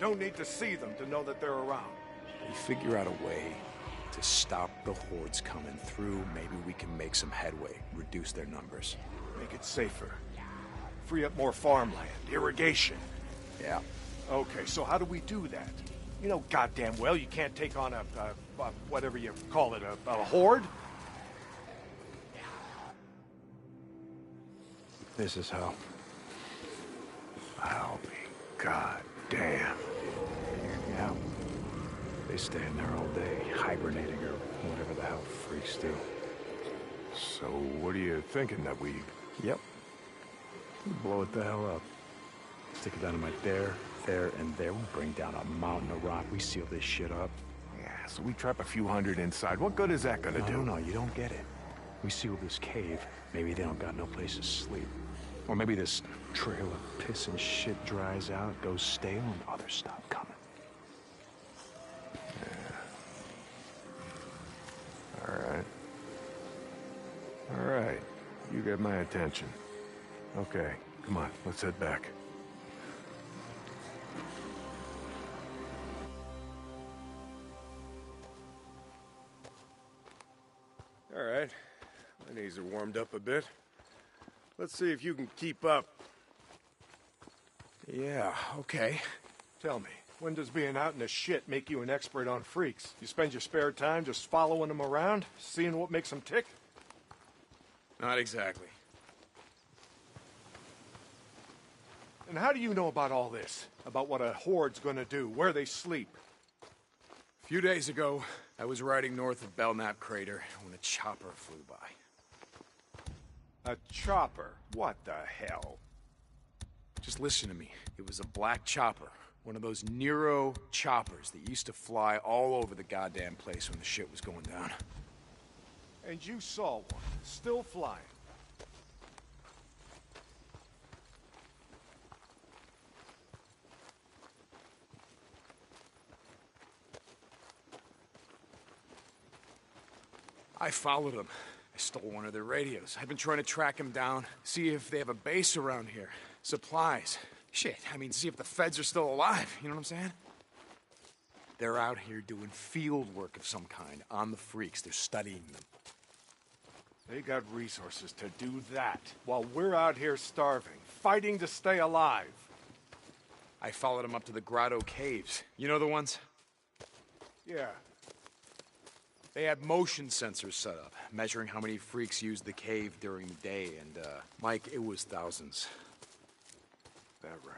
don't need to see them to know that they're around. We figure out a way to stop the hordes coming through. Maybe we can make some headway, reduce their numbers. Make it safer. Free up more farmland, irrigation. Yeah. Okay, so how do we do that? You know goddamn well you can't take on a whatever you call it, a horde? This is how. I'll be goddamn. Yeah. They stay in there all day, hibernating or whatever the hell freaks do. So what are you thinking, that we... Yep. Blow it the hell up. Stick it down in my there, and there. We bring down a mountain of rock. We seal this shit up. Yeah, so we trap a few hundred inside. What good is that gonna do? No, you don't get it. We seal this cave. Maybe they don't got no place to sleep. Or maybe this trail of piss and shit dries out, goes stale, and others stop coming. Yeah. All right. You get my attention. Okay, come on, let's head back. All right. My knees are warmed up a bit. Let's see if you can keep up. Yeah, okay. Tell me, when does being out in the shit make you an expert on freaks? You spend your spare time just following them around, seeing what makes them tick? Not exactly. And how do you know about all this? About what a horde's gonna do, where they sleep? A few days ago, I was riding north of Belknap Crater when a chopper flew by. A chopper? What the hell? Just listen to me. It was a black chopper. One of those Nero choppers that used to fly all over the goddamn place when the shit was going down. And you saw one, still flying. I followed them. I stole one of their radios. I've been trying to track them down, see if they have a base around here. Supplies. Shit, I mean, see if the feds are still alive, you know what I'm saying? They're out here doing field work of some kind on the freaks. They're studying them. They got resources to do that, while we're out here starving, fighting to stay alive. I followed them up to the Grotto Caves. You know the ones? Yeah. They had motion sensors set up, measuring how many freaks used the cave during the day, and, Mike, it was thousands. That right.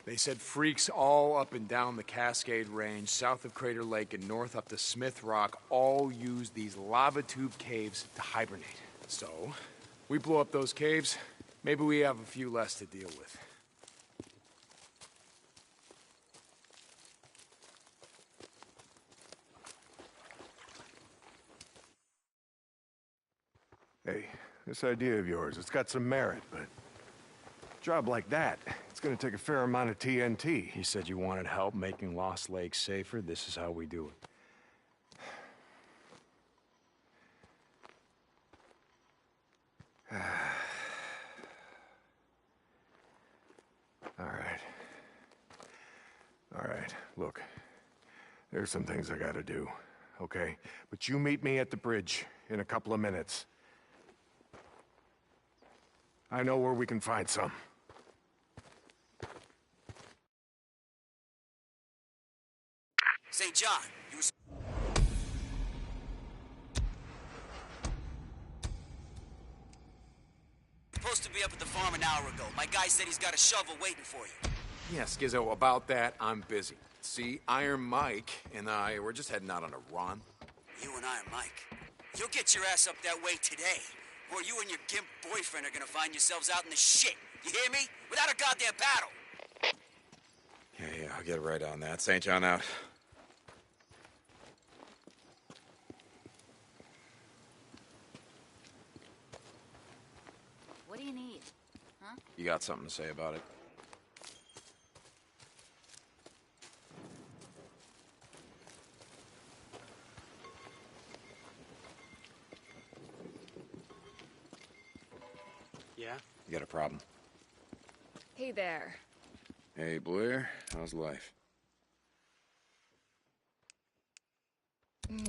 They said freaks all up and down the Cascade Range, south of Crater Lake and north up to Smith Rock, all use these lava tube caves to hibernate. So, we blow up those caves, maybe we have a few less to deal with. Hey, this idea of yours, it's got some merit, but a job like that, it's gonna take a fair amount of TNT. You said you wanted help making Lost Lake safer. This is how we do it. All right, look. There's some things I gotta do, okay? But you meet me at the bridge in a couple of minutes. I know where we can find some. St. John, you were supposed to be up at the farm an hour ago. My guy said he's got a shovel waiting for you. Yeah, Skizzo, about that, I'm busy. See, Iron Mike and I, we're just heading out on a run. You and Iron Mike. You'll get your ass up that way today, or you and your gimp boyfriend are gonna find yourselves out in the shit. You hear me? Without a goddamn battle. Yeah, I'll get right on that. St. John out. What do you need? Huh? You got something to say about it? Yeah? You got a problem? Hey there. Hey, Blair. How's life?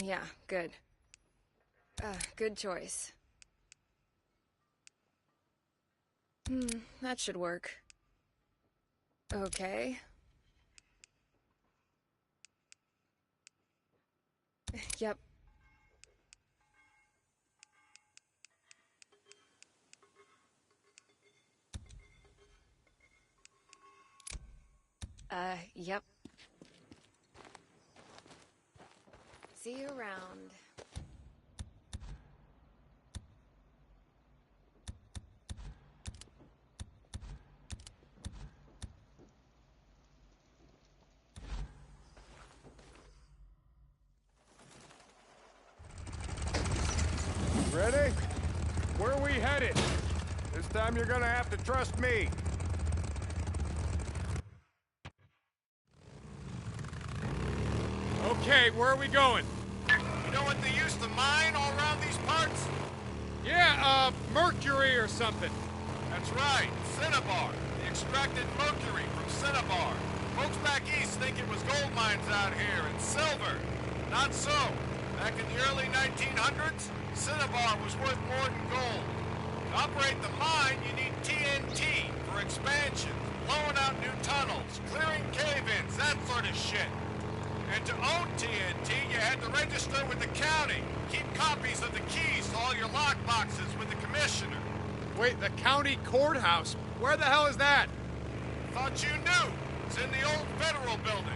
Yeah, good. Good choice. That should work. Okay. Yep. Yep. See you around. Ready? Where are we headed? This time you're gonna have to trust me. Okay, where are we going? You know what they used to mine all around these parts? Yeah, mercury or something. That's right, cinnabar. They extracted mercury from cinnabar. Folks back east think it was gold mines out here and silver. Not so. Back in the early 1900s, cinnabar was worth more than gold. To operate the mine, you need TNT for expansion, blowing out new tunnels, clearing cave-ins, that sort of shit. And to own TNT, you had to register with the county. Keep copies of the keys to all your lock boxes with the commissioner. Wait, the county courthouse? Where the hell is that? Thought you knew. It's in the old federal building.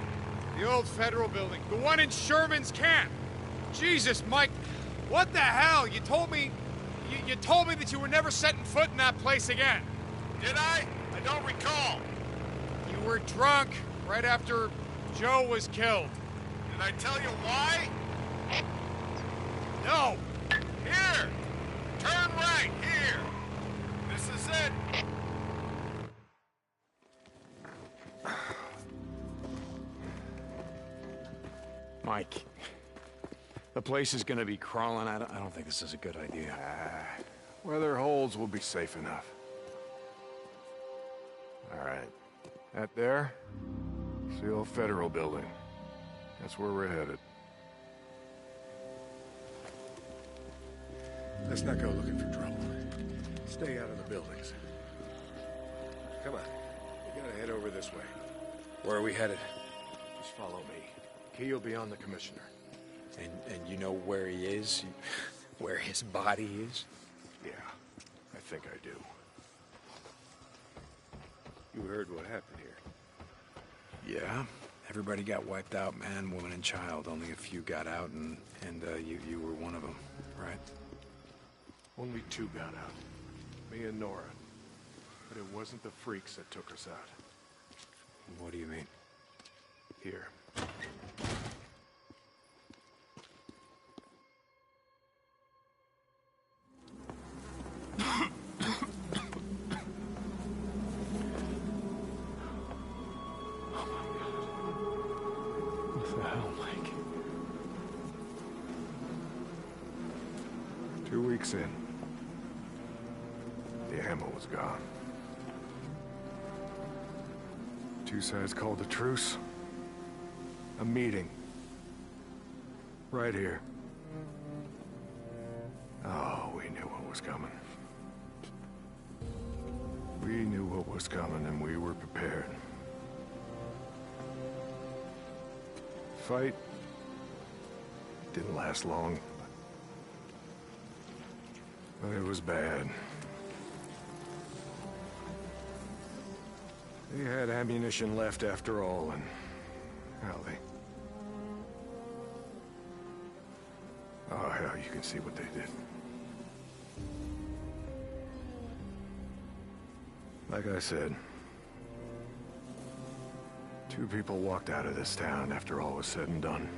The old federal building. The one in Sherman's camp. Jesus, Mike, what the hell? You told me... You told me that you were never setting foot in that place again. Did I? I don't recall. You were drunk right after Joe was killed. Did I tell you why? No. Here! Turn right, here! This is it. Mike, the place is gonna be crawling. I don't think this is a good idea. Where there are holes, we'll be safe enough. All right. That there? It's the old federal building. That's where we're headed. Let's not go looking for trouble. Stay out of the buildings. Come on. We gotta head over this way. Where are we headed? Just follow me. Key will be on the commissioner. And you know where he is? Where his body is? Yeah, I think I do. You heard what happened here. Yeah. Everybody got wiped out, man, woman, and child. Only a few got out, and you were one of them, right? Only two got out. Me and Nora. But it wasn't the freaks that took us out. What do you mean? Here. What the hell, Mike? 2 weeks in. The ammo was gone. Two sides called a truce. A meeting. Right here. Oh, we knew what was coming. We knew what was coming and we were prepared. Fight didn't last long, but it was bad. They had ammunition left after all, and hell, oh hell, you can see what they did. Like I said, two people walked out of this town after all was said and done.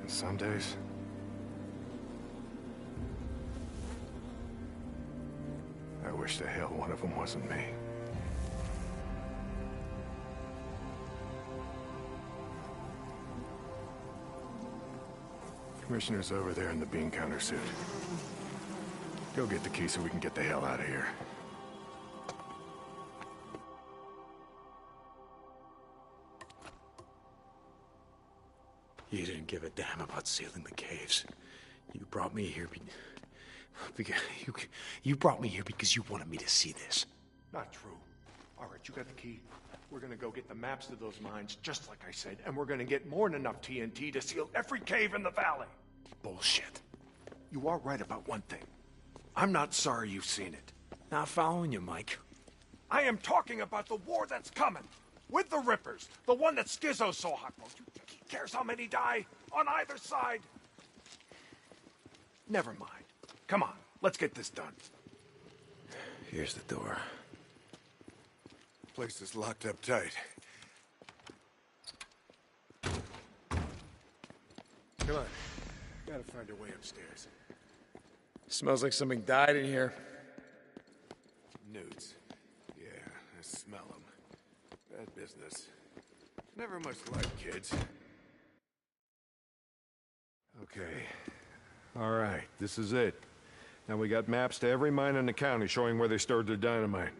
And some days, I wish the hell one of them wasn't me. Commissioner's over there in the bean counter suit. Go get the key so we can get the hell out of here. didn't give a damn about sealing the caves. You brought me here because you brought me here because you wanted me to see this. Not true. All right, you got the key. We're gonna go get the maps to those mines, just like I said, and we're gonna get more than enough TNT to seal every cave in the valley. Bullshit. You are right about one thing. I'm not sorry you've seen it. Not following you, Mike. I am talking about the war that's coming. With the Rippers. The one that Skizzo's so hot for. You think he cares how many die? On either side? Never mind. Come on, let's get this done. Here's the door. Place is locked up tight. Come on. Gotta find a way upstairs. Smells like something died in here. Newts. Yeah, I smell them. Bad business. Never much like kids. Okay. All right, this is it. Now we got maps to every mine in the county showing where they stored their dynamite.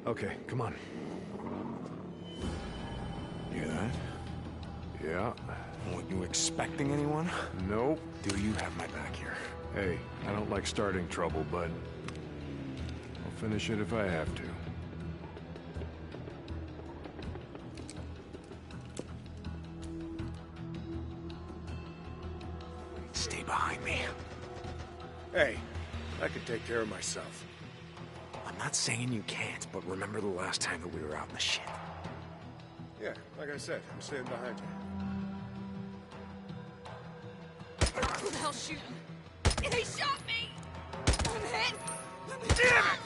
Okay, come on. Hear that? Yeah. Weren't you expecting anyone? Nope. Do you have my back here? Hey, I don't like starting trouble, but I'll finish it if I have to. Stay behind me. Hey, I can take care of myself. I'm not saying you can't, but remember the last time that we were out in the shit. Yeah, like I said, I'm staying behind you. Who the hell's shooting? He shot me! I'm hit! Damn it!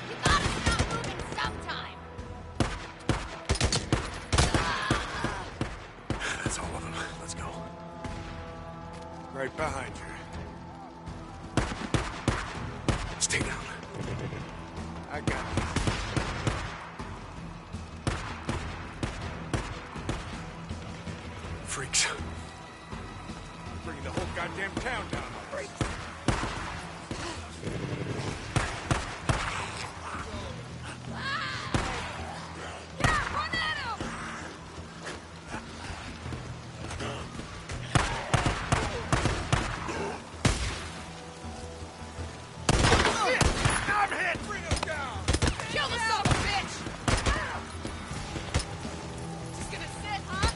You gotta stop moving sometime! That's all of them. Let's go. Right behind you. Stay down. I got you. Freaks. Bringing the whole goddamn town down, all right? Yeah, run at him! I'm hit! Bring him down! Kill the son of a bitch! Just gonna sit, huh?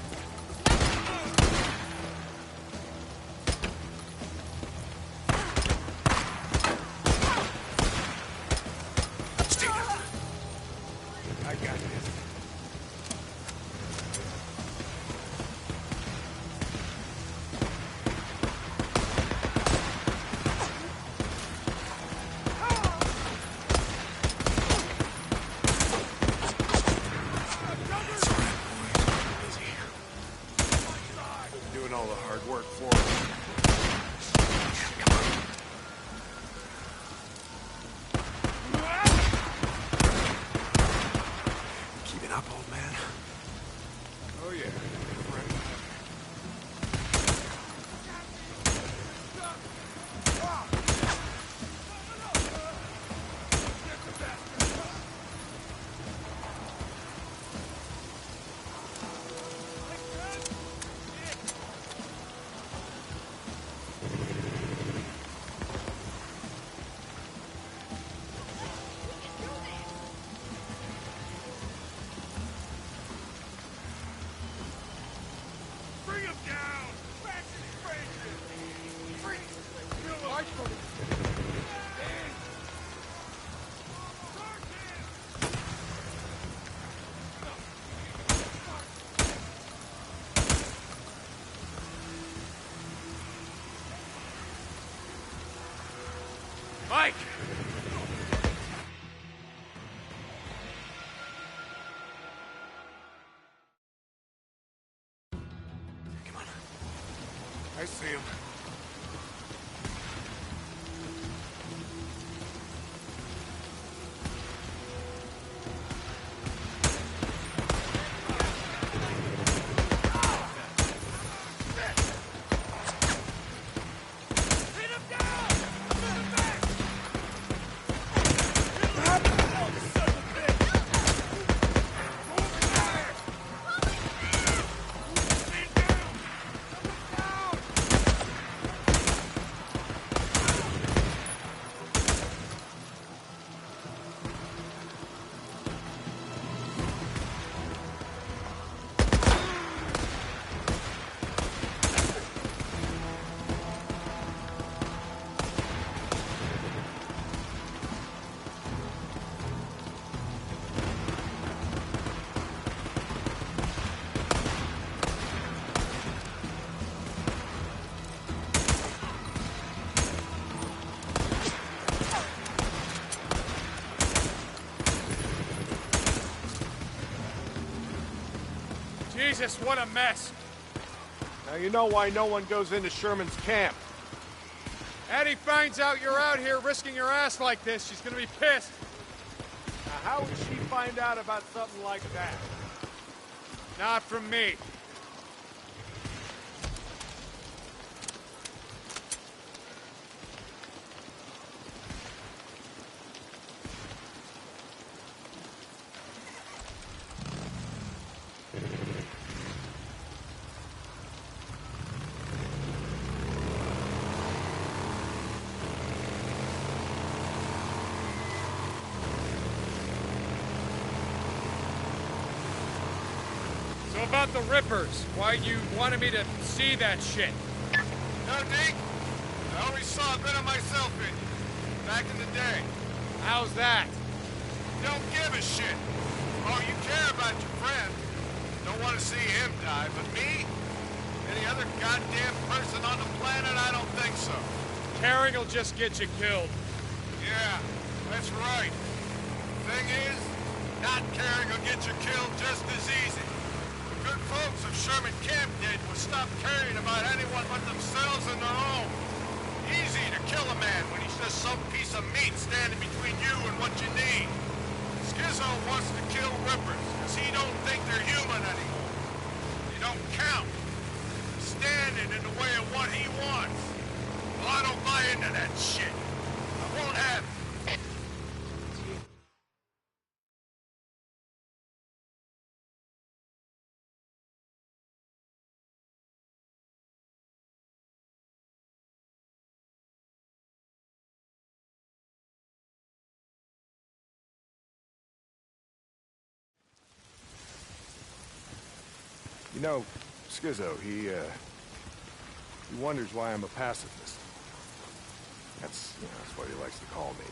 Jesus, what a mess! Now you know why no one goes into Sherman's camp. Addie finds out you're out here risking your ass like this, she's gonna be pissed. Now how would she find out about something like that? Not from me. So about the Rippers, why you wanted me to see that shit? No, Deke. I always saw a bit of myself in you. Back in the day. How's that? Don't give a shit. Oh, you care about your friend. Don't want to see him die, but me? Any other goddamn person on the planet? I don't think so. Caring will just get you killed. Yeah, that's right. Thing is, not caring will get you killed just as easy. The good folks of Sherman Camp did was stop caring about anyone but themselves and their own. Easy to kill a man when he's just some piece of meat standing between you and what you need. Skizzo wants to kill Rippers because he don't think they're human anymore. They don't count. Standing in the way of what he wants. Well, I don't buy into that shit. I won't have it. You know, Skizzo, he wonders why I'm a pacifist. That's what he likes to call me.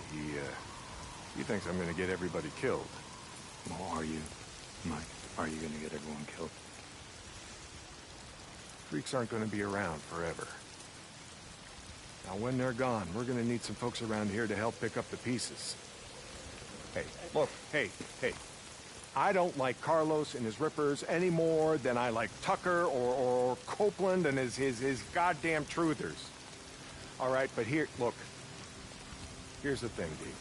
He thinks I'm gonna get everybody killed. Well, are you, Mike? Are you gonna get everyone killed? Freaks aren't gonna be around forever. Now, when they're gone, we're gonna need some folks around here to help pick up the pieces. Hey, look, hey. I don't like Carlos and his Rippers any more than I like Tucker or Copeland and his goddamn truthers. All right, but here's the thing, Deke.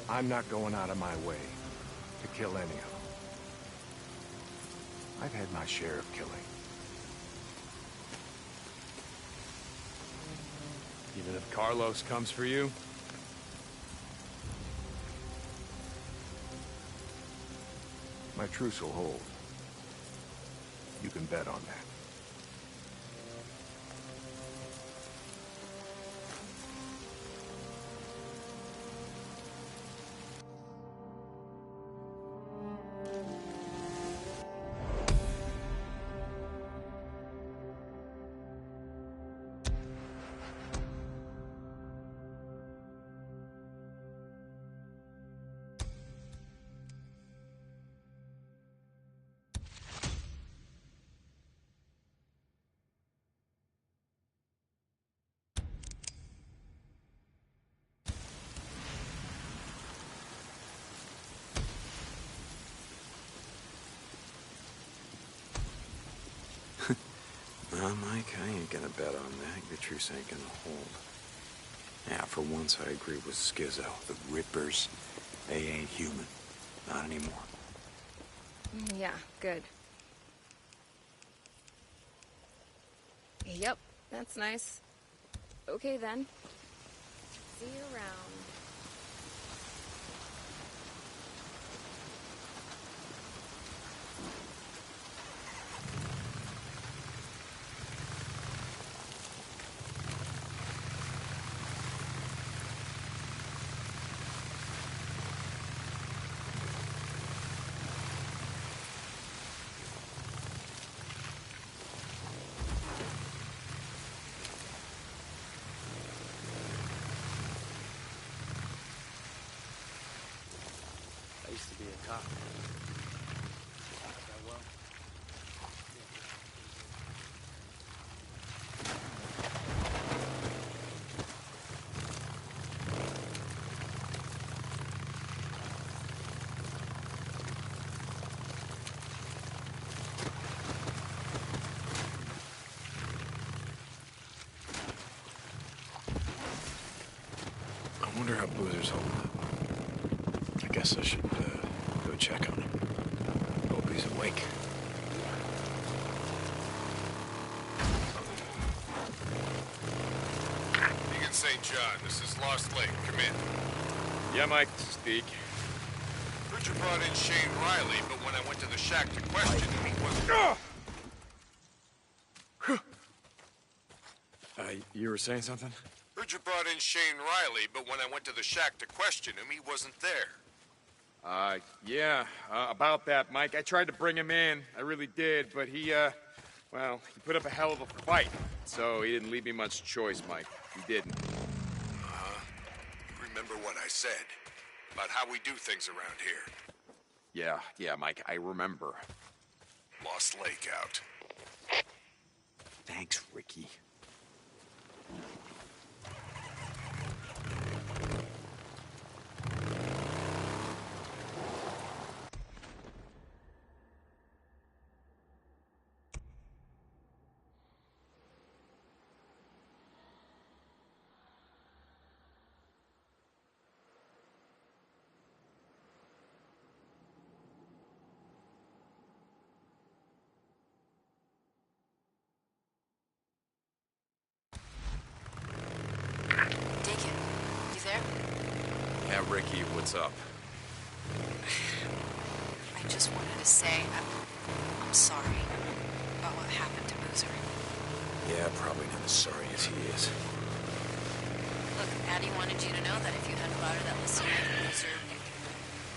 I'm not going out of my way to kill any of them. I've had my share of killing. Even if Carlos comes for you? My truce will hold. You can bet on that. Well, Mike, I ain't gonna bet on that. Your truce ain't gonna hold. Yeah, for once I agree with Skizzo. The Rippers, they ain't human. Not anymore. Yeah, good. Yep, that's nice. Okay then. See you around. I used to be a cop. That well? Wonder how Boozer's holding up. I guess I should go check on him. Hope he's awake. Deacon St. John, this is Lost Lake. Come in. Yeah, Mike, this is Deke. Heard you brought in Shane Riley, but when I went to the shack to question him, he wasn't... You were saying something? Heard you brought in Shane Riley, but when I went to the shack to question him, he wasn't there. Yeah, about that, Mike. I tried to bring him in. I really did, but he put up a hell of a fight. So he didn't leave me much choice, Mike. He didn't. Remember what I said about how we do things around here. Yeah, Mike, I remember. Lost Lake out. Thanks, Ricky. Deacon, you there? Yeah, Ricky, what's up? I just wanted to say I'm sorry about what happened to Boozer. Yeah, probably not as sorry as he is. Look, Addie wanted you to know that if you hadn't brought her that list of Boozer,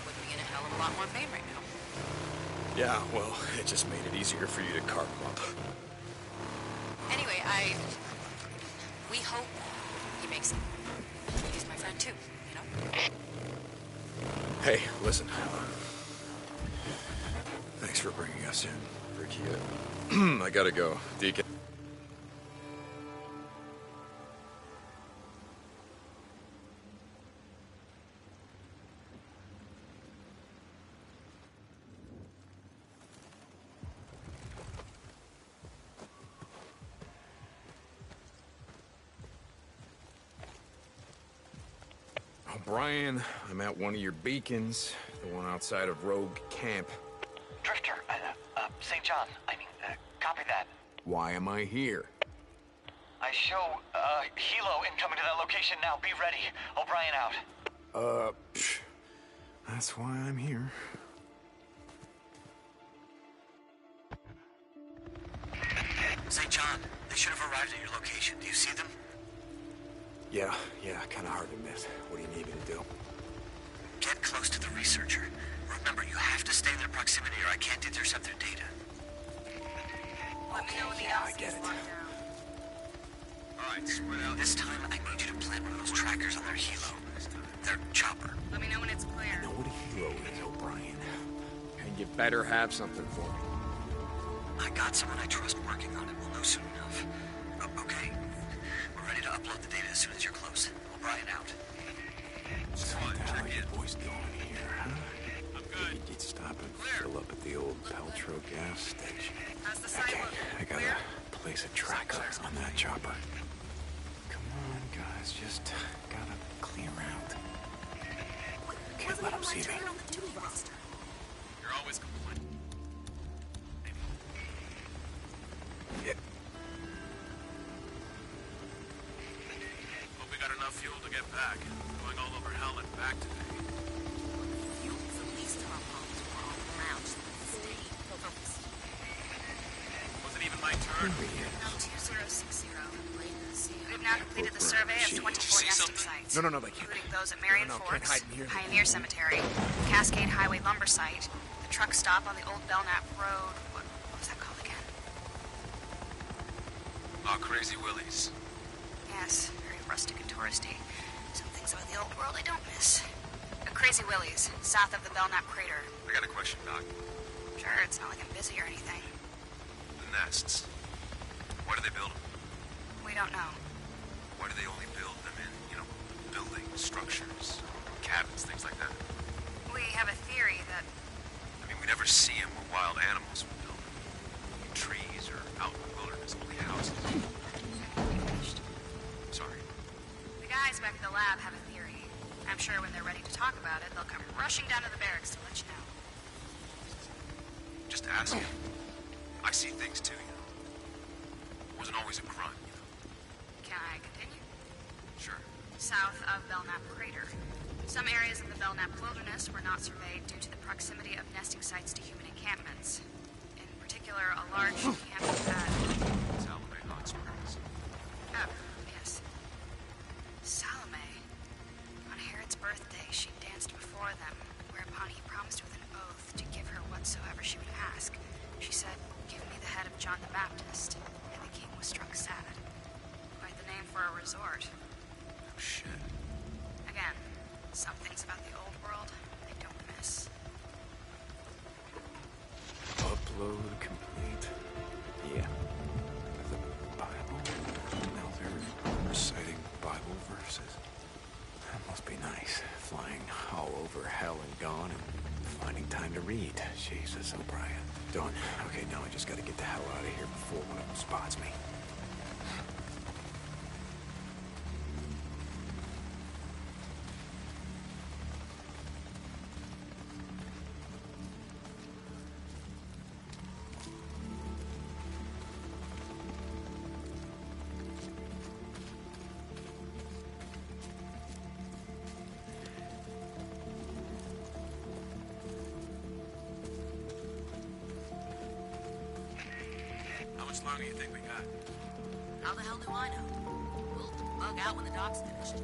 would be in a hell of a lot more pain right now. Yeah, well, it just made it easier for you to carve him up. Anyway, we hope he makes it. He's my friend too, you know? Hey, listen. Thanks for bringing us in, Ricky. I gotta go. Deacon. Brian, I'm at one of your beacons, the one outside of Rogue Camp. Drifter, St. John, copy that. Why am I here? I show, Hilo incoming to that location now. Be ready. O'Brien out. That's why I'm here. St. John, they should have arrived at your location. Do you see them? Yeah, kind of hard to miss. What do you need me to do? Get close to the researcher. Remember, you have to stay in their proximity or I can't intercept their data. Let me know when the I LC get is it. locked down. Alright, spread out. This time, I need you to plant one of those trackers on their helo. Their chopper. Let me know when it's clear. Know what a hero is, O'Brien. And you better have something for me. I got someone I trust working on it. We'll know soon enough. Okay. We're ready to upload the data as soon as you're close. O'Brien out. Come on, check in. Boys doing here, huh? I'm good. You'd stop and fill up at the old Peltro gas station. How's the site Okay, look? I gotta Clear? place a tracker on that chopper. Come on, guys, just gotta clear out. Okay, let him see me. You're always complaining. Yeah. Hope we got enough fuel to get back. Going all over hell and back today. Fuel's the least of our problems. We're all around. Stay focused. Wasn't even my turn. 2060. We've now completed the survey of 24 nesting sites. No, they can't. Including those at Marion No, can't Forks, hide in here. Pioneer Cemetery, Cascade Highway Lumber Site, the truck stop on the old Belknap Road. What was that called again? Oh, Crazy Willie's. Yes, very rustic and touristy. Some things about the old world I don't miss. Crazy Willie's, south of the Belknap Crater. I got a question, Doc. Sure, it's not like I'm busy or anything. The nests. Why do they build them? We don't know. Why do they only build them in, buildings, structures, cabins, things like that? We have a theory that I mean, we never see them where wild animals would build them. In trees or out in the wilderness, only houses. Sorry. the guys back at the lab have a theory. I'm sure when they're ready to talk about it, they'll come rushing down to the barracks to let you know. Just ask him. I see things too, you know. It wasn't always a crime, you know. Can I continue? Sure. South of Belknap Crater. Some areas of the Belknap Wilderness were not surveyed due to the proximity of nesting sites to human encampments. In particular, a large camping pad. Salome Hot Springs. Oh, yes. Salome. On Herod's birthday, she danced before them, whereupon he promised with an oath to give her whatsoever she would ask. She said, "Give me the head of John the Baptist," and the king was struck sad. Quite the name for a resort. Oh, shit. Again, some things about the old world I don't miss. Upload complete. Yeah. The Bible? Now they're reciting Bible verses. That must be nice. Flying all over hell and gone and finding time to read. Jesus, O'Brien. Done. Okay, now I just gotta get the hell out of here before one of them spots me. How much longer do you think we got? How the hell do I know? We'll bug out when the doc's finished.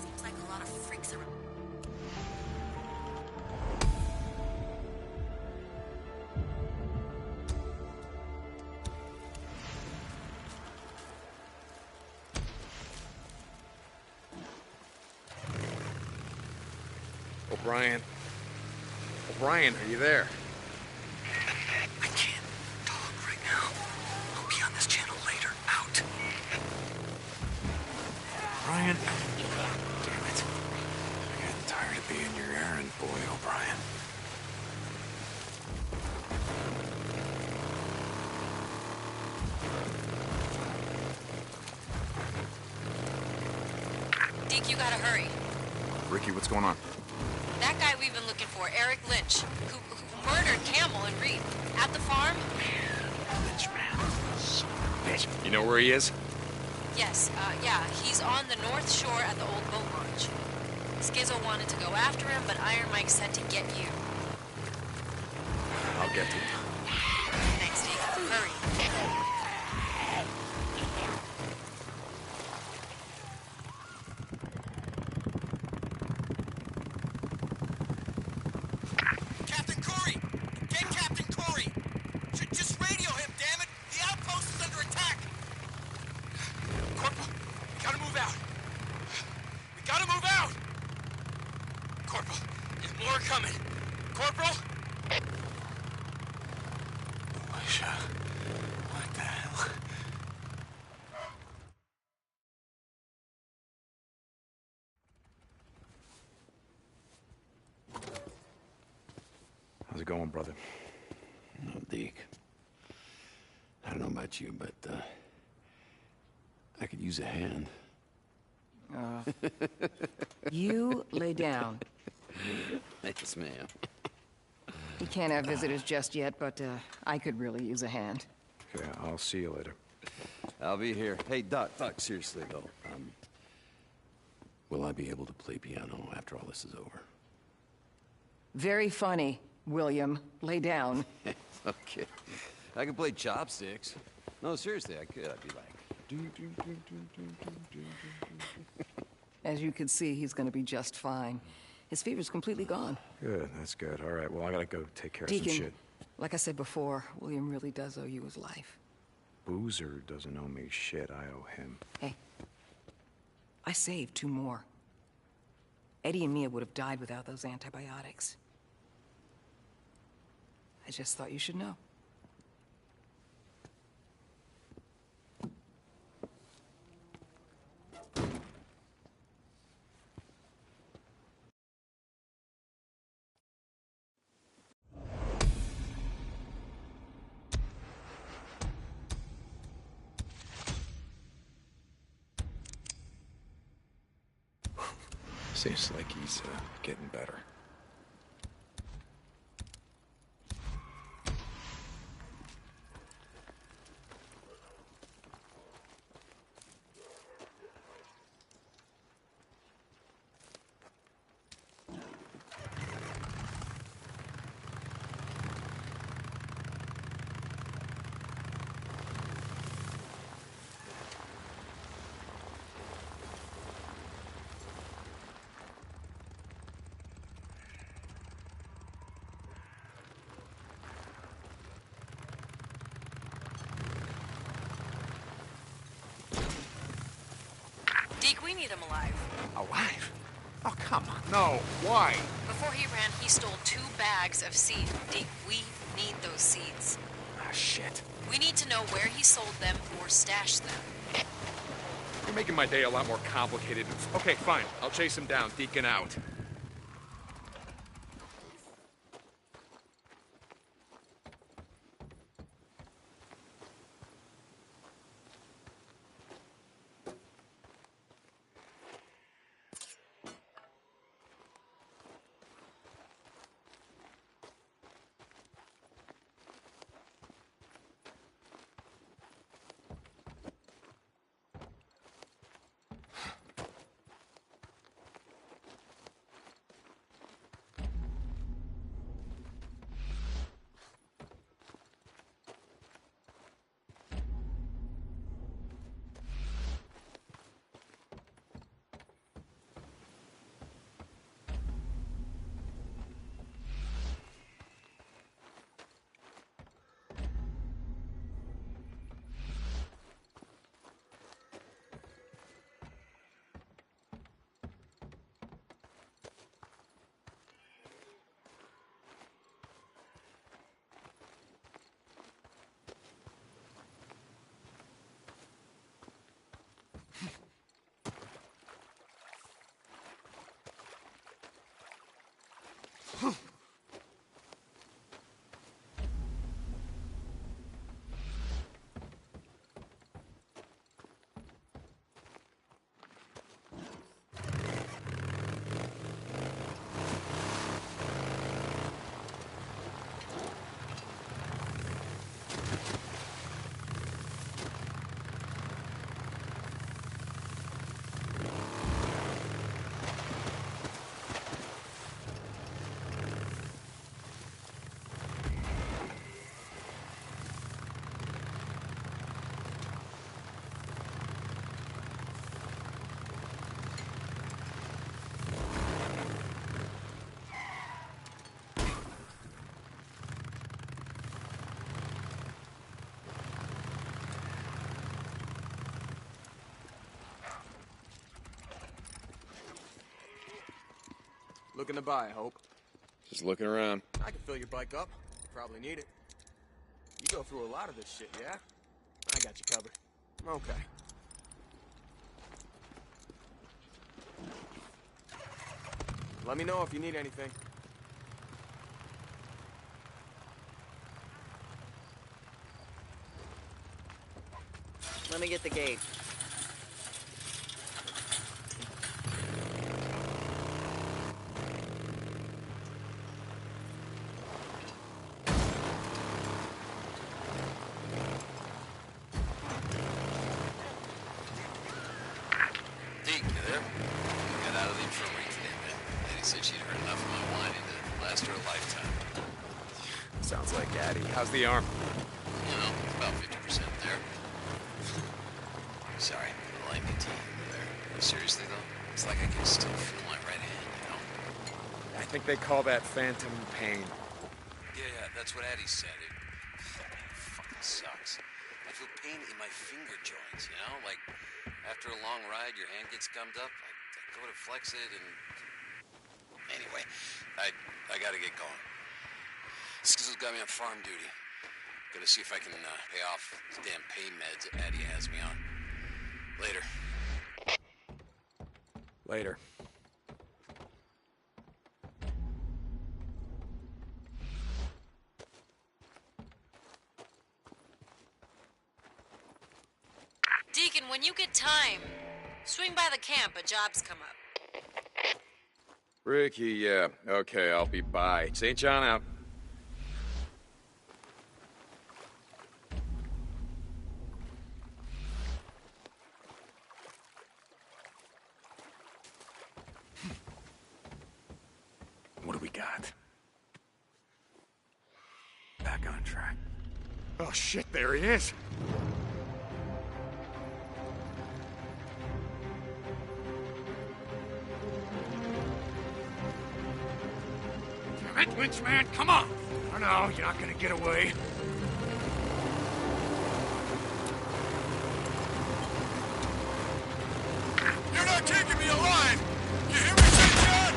Seems like a lot of freaks are... O'Brien. O'Brien, are you there? I can't talk right now. I'll be on this channel later. Out. O'Brien. Damn it. I'm getting tired of being your errand boy, O'Brien. Deke, you gotta hurry. Ricky, what's going on? That guy we've been looking for, Eric Lynch, who murdered Campbell and Reed at the farm? Lynch, man. Son of a bitch. You know where he is? Yes, yeah, he's on the north shore at the old boat launch. Skizzo wanted to go after him, but Iron Mike said to get you. I'll get to him. Thanks, Deke. Hurry. Captain Corey! Get Captain Corey! Just radio him, damn it! The outpost is under attack! Corporal, we gotta move out! We gotta move out! Corporal, there's more coming. Corporal? Alicia. What the hell? How's it going, brother? No, Deke. I don't know about you, but, I could use a hand. You lay down. Yes, ma'am. You can't have visitors just yet, but I could really use a hand. Okay, I'll see you later. I'll be here. Hey, Doc, seriously, though. Will I be able to play piano after all this is over? Very funny, William. Lay down. Okay. I can play chopsticks. No, seriously, I could. I'd be like... As you can see, he's going to be just fine. His fever's completely gone. Good, that's good. All right, well, I gotta go take care of Deacon, some shit. like I said before, William really does owe you his life. Boozer doesn't owe me shit. I owe him. Hey, I saved 2 more. Eddie and Mia would have died without those antibiotics. I just thought you should know. Seems like he's getting better. Deke, we need him alive. Alive? Oh, come on. No. Why? Before he ran, he stole 2 bags of seed. Deke, we need those seeds. Ah, shit. We need to know where he sold them or stashed them. You're making my day a lot more complicated. Okay, fine. I'll chase him down. Deacon out. Looking to buy, I hope. Just looking around. I can fill your bike up. Probably need it. You go through a lot of this shit, yeah? I got you covered. Okay. Let me know if you need anything. Let me get the gate. Deke, you there? I got out of the infirmary today, man. Eddie said she'd heard enough of my whining to last her a lifetime. Sounds like Addie. How's the arm? You know, it's about 50% there. Sorry, blame me to you there. Seriously, though, it's like I can still feel my right hand, you know? I think they call that phantom pain. Yeah, that's what Addie said. It fucking sucks. I feel pain in my finger joints, you know? Like, after a long ride, your hand gets gummed up. I go to flex it, and... Anyway, I gotta get going. Skizzle's got me on farm duty. Gotta see if I can pay off these damn pain meds Addie has me on. Later. Later. Deacon, when you get time, swing by the camp. A job's come up. Ricky, yeah. Okay, I'll be by. St. John out. What do we got? Back on track. Oh shit, there he is. Damn it, Lynchman, come on! Oh no, you're not gonna get away. You're not taking me alive! You hear me, St. John?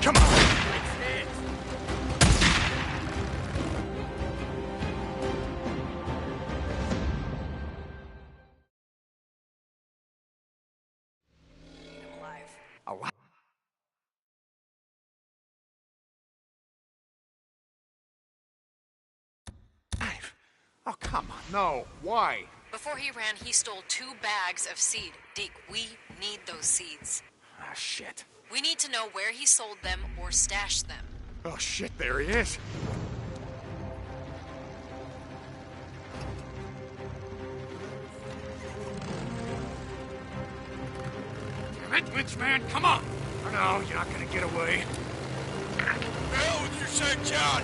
Come on! Alive? Oh, come on. No. Why? Before he ran, he stole 2 bags of seed. Deke, we need those seeds. Ah, shit. We need to know where he sold them or stashed them. Oh, shit, there he is. Damn it, Lynchman, come on! Oh, no, you're not gonna get away. The hell with you, St. John!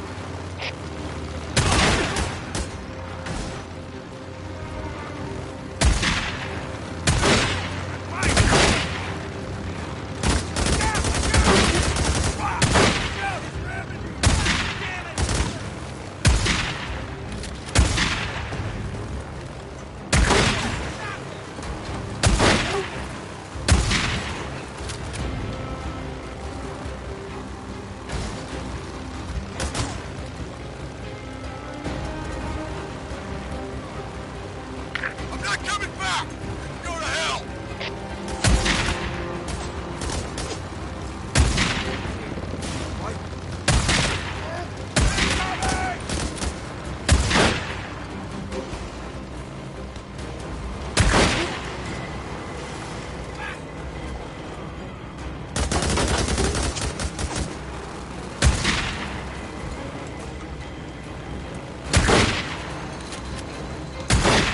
I'm not coming back! Go to hell!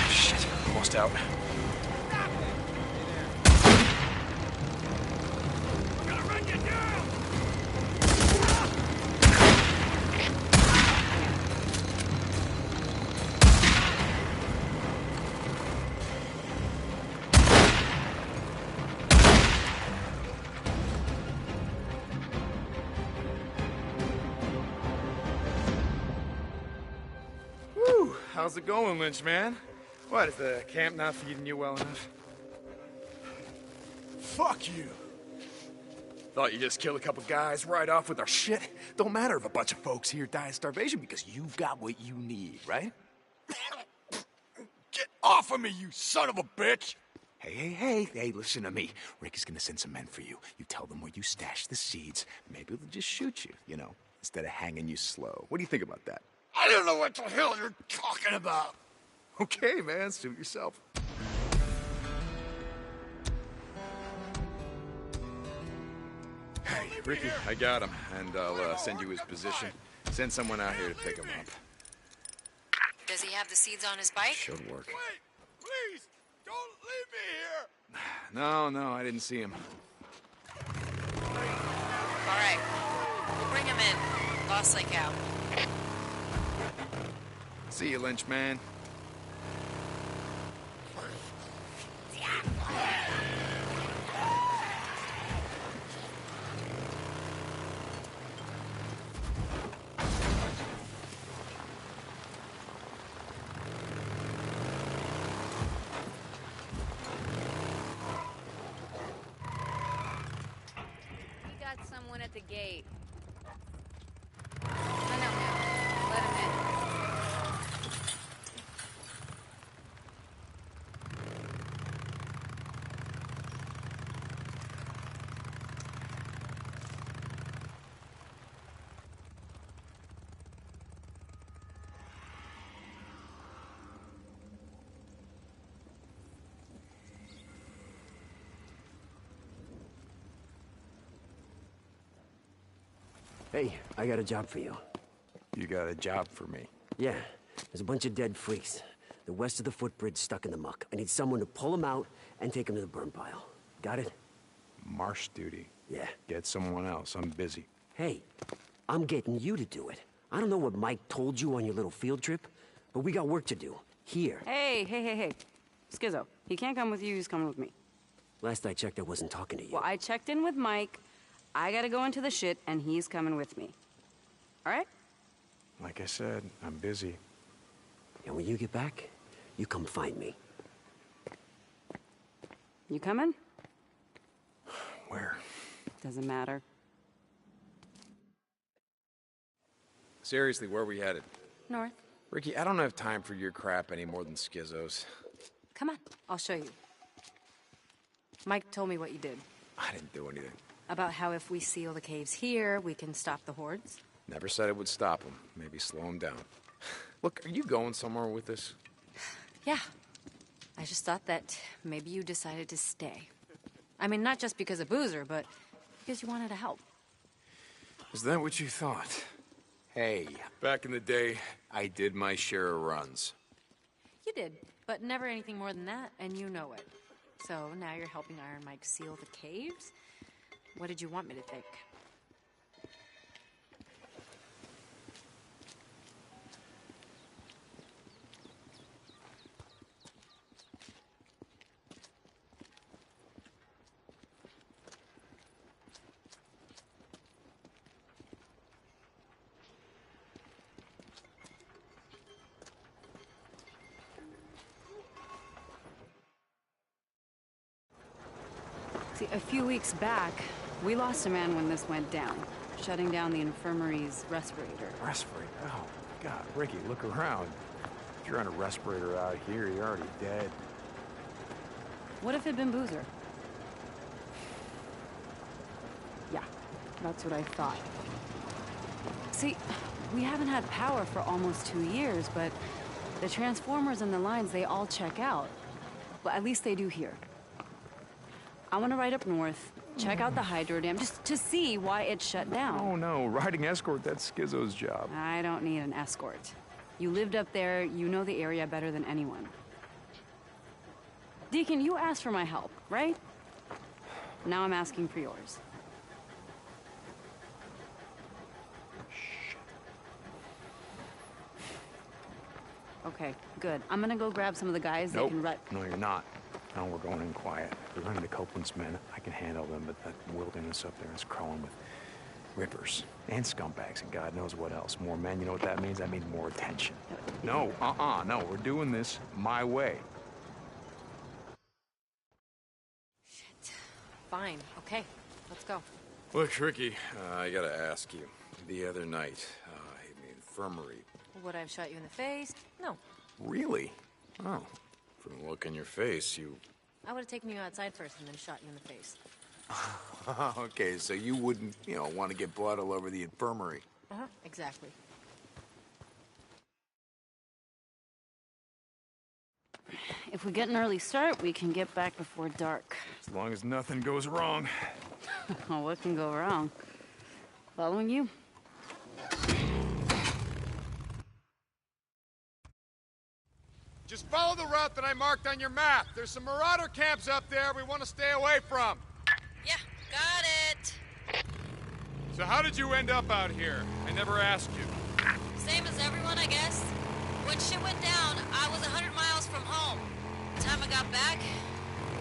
Shit, almost out. Whew, how's it going, Lynchman? What, is the camp not feeding you well enough? Fuck you! Thought you just killed a couple guys right off with our shit? Don't matter if a bunch of folks here die of starvation because you've got what you need, right? Get off of me, you son of a bitch! Hey, listen to me. Rick is gonna send some men for you. You tell them where you stashed the seeds. Maybe they'll just shoot you, you know, instead of hanging you slow. What do you think about that? I don't know what the hell you're talking about. Okay, man, suit yourself. Hey, Ricky, I got him, and I'll send you his position. Send someone out here to pick him up. Does he have the seeds on his bike? Should work. Wait, please, don't leave me here. No, I didn't see him. All right. We'll bring him in. Lost Lake out. See you, Lynchman. We got someone at the gate. I know him. Let him in. Hey, I got a job for you. You got a job for me? Yeah, there's a bunch of dead freaks. The west of the footbridge stuck in the muck. I need someone to pull them out and take them to the burn pile. Got it? Marsh duty. Yeah. Get someone else. I'm busy. Hey, I'm getting you to do it. I don't know what Mike told you on your little field trip, but we got work to do. Here. Hey. Skizzo, he can't come with you, he's coming with me. Last I checked, I wasn't talking to you. Well, I checked in with Mike. I gotta go into the shit, and he's coming with me. All right? Like I said, I'm busy. And when you get back, you come find me. You coming? Where? Doesn't matter. Seriously, where are we headed? North. Ricky, I don't have time for your crap any more than Skizzo's. Come on, I'll show you. Mike told me what you did. I didn't do anything. About how if we seal the caves here, we can stop the hordes. Never said it would stop him. Maybe slow him down. Look, are you going somewhere with this? Yeah. I just thought that maybe you decided to stay. I mean, not just because of Boozer, but because you wanted to help. Is that what you thought? Hey, back in the day, I did my share of runs. You did, but never anything more than that, and you know it. So now you're helping Iron Mike seal the caves? What did you want me to think? See, a few weeks back, we lost a man when this went down, shutting down the infirmary's respirator. Respirator? Oh, my God. Ricky, look around. If you're on a respirator out here, you're already dead. What if it'd been Boozer? Yeah, that's what I thought. See, we haven't had power for almost 2 years, but the transformers and the lines, they all check out. Well, at least they do here. I want to ride up north, check out the hydro dam, just to see why it shut down. Oh, no. Riding escort, that's Skizzo's job. I don't need an escort. You lived up there, you know the area better than anyone. Deacon, you asked for my help, right? Now I'm asking for yours. Okay, good. I'm gonna go grab some of the guys that can run. No, you're not. No, we're going in quiet. We're running to Copeland's men. I can handle them, but that wilderness up there is crawling with rippers and scumbags and God knows what else. More men, you know what that means? That means more attention. No, no, we're doing this my way. Shit. Fine, okay, let's go. Look, Ricky, I gotta ask you. The other night, in the infirmary. Would I have shot you in the face? No. Really? Oh. From the look in your face, you... I would have taken you outside first and then shot you in the face. Okay, so you wouldn't, want to get blood all over the infirmary. Uh-huh, exactly. If we get an early start, we can get back before dark. As long as nothing goes wrong. Oh, what can go wrong? Following you? Just follow the route that I marked on your map. There's some marauder camps up there we want to stay away from. Yeah, got it. So how did you end up out here? I never asked you. Same as everyone, I guess. When shit went down, I was 100 miles from home. By the time I got back,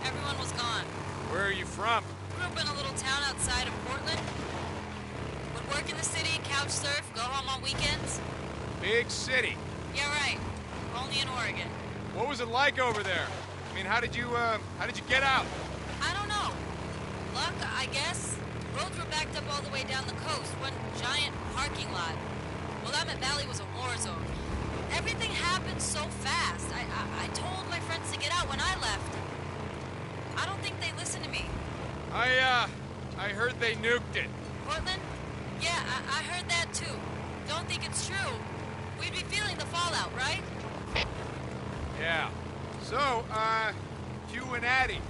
everyone was gone. Where are you from? Grew up in a little town outside of Portland. Would work in the city, couch surf, go home on weekends. Big city. Yeah, right. Only in Oregon. What was it like over there? I mean, how did you get out? I don't know. Luck, I guess. Roads were backed up all the way down the coast. One giant parking lot. Willamette Valley was a war zone. Everything happened so fast. I told my friends to get out when I left. I don't think they listened to me. I heard they nuked it. Portland? Yeah, I heard that too. Don't think it's true. We'd be feeling the fallout, right? Yeah. So, you and Addie.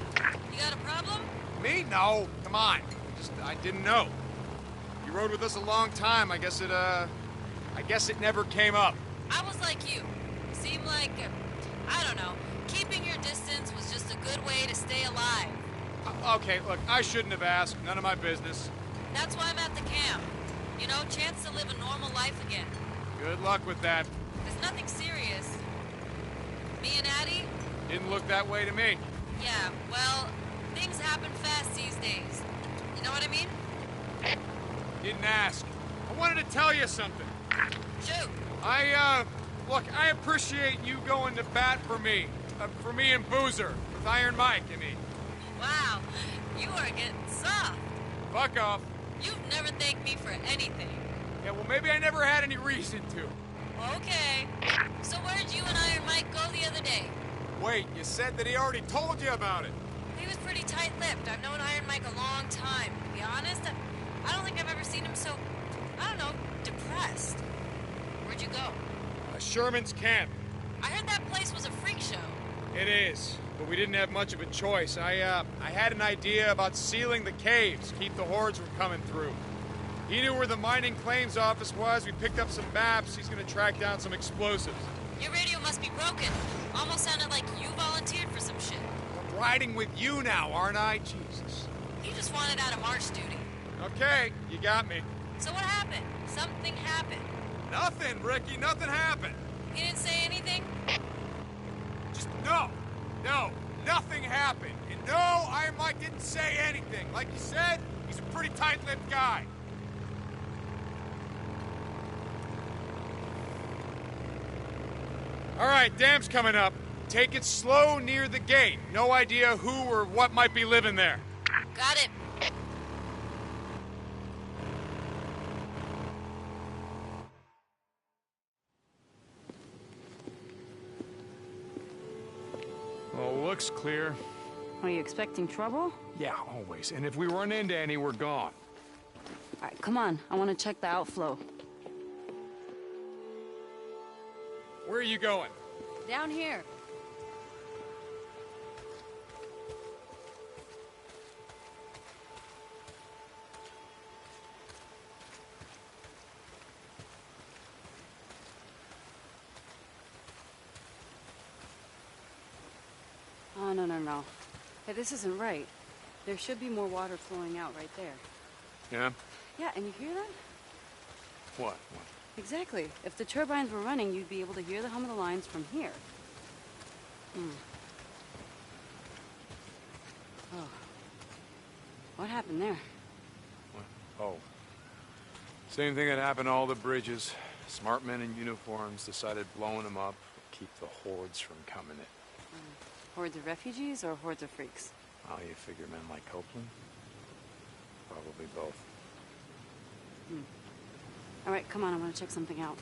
You got a problem? Me? No. Come on. I didn't know. You rode with us a long time. I guess it never came up. I was like you. Seemed like, I don't know, keeping your distance was just a good way to stay alive. Okay, look, I shouldn't have asked. None of my business. That's why I'm at the camp. You know, chance to live a normal life again. Good luck with that. There's nothing serious. Me and Addie? Didn't look that way to me. Yeah, well, things happen fast these days. You know what I mean? Didn't ask. I wanted to tell you something. Shoot. Look, I appreciate you going to bat for me and Boozer. With Iron Mike, I mean. Wow, you are getting soft. Fuck off. You've never thanked me for anything. Yeah, well, maybe I never had any reason to. Okay. So where'd you and Iron Mike go the other day? Wait, you said that he already told you about it. He was pretty tight-lipped. I've known Iron Mike a long time. To be honest, I don't think I've ever seen him so, I don't know, depressed. Where'd you go? Sherman's camp. I heard that place was a freak show. It is, but we didn't have much of a choice. I had an idea about sealing the caves, keep the hordes from coming through. He knew where the mining claims office was. We picked up some maps. He's gonna track down some explosives. Your radio must be broken. Almost sounded like you volunteered for some shit. I'm riding with you now, aren't I? Jesus. You just wanted out of march duty. Okay, you got me. So what happened? Something happened. Nothing, Ricky. Nothing happened. He didn't say anything? Just no, nothing happened. And no, Iron Mike didn't say anything. Like you said, he's a pretty tight-lipped guy. All right, dam's coming up. Take it slow near the gate. No idea who or what might be living there. Got it. Well, looks clear. Are you expecting trouble? Yeah, always. And if we run into any, we're gone. All right, come on. I want to check the outflow. Where are you going? Down here. Oh, no. Hey, this isn't right. There should be more water flowing out right there. Yeah? Yeah, and you hear that? What? Exactly. If the turbines were running, you'd be able to hear the hum of the lines from here. Oh. What happened there? What? Oh. Same thing that happened to all the bridges. Smart men in uniforms decided blowing them up would keep the hordes from coming in. Hordes of refugees or hordes of freaks? Oh, you figure men like Copeland? Probably both. All right, come on. I want to check something out.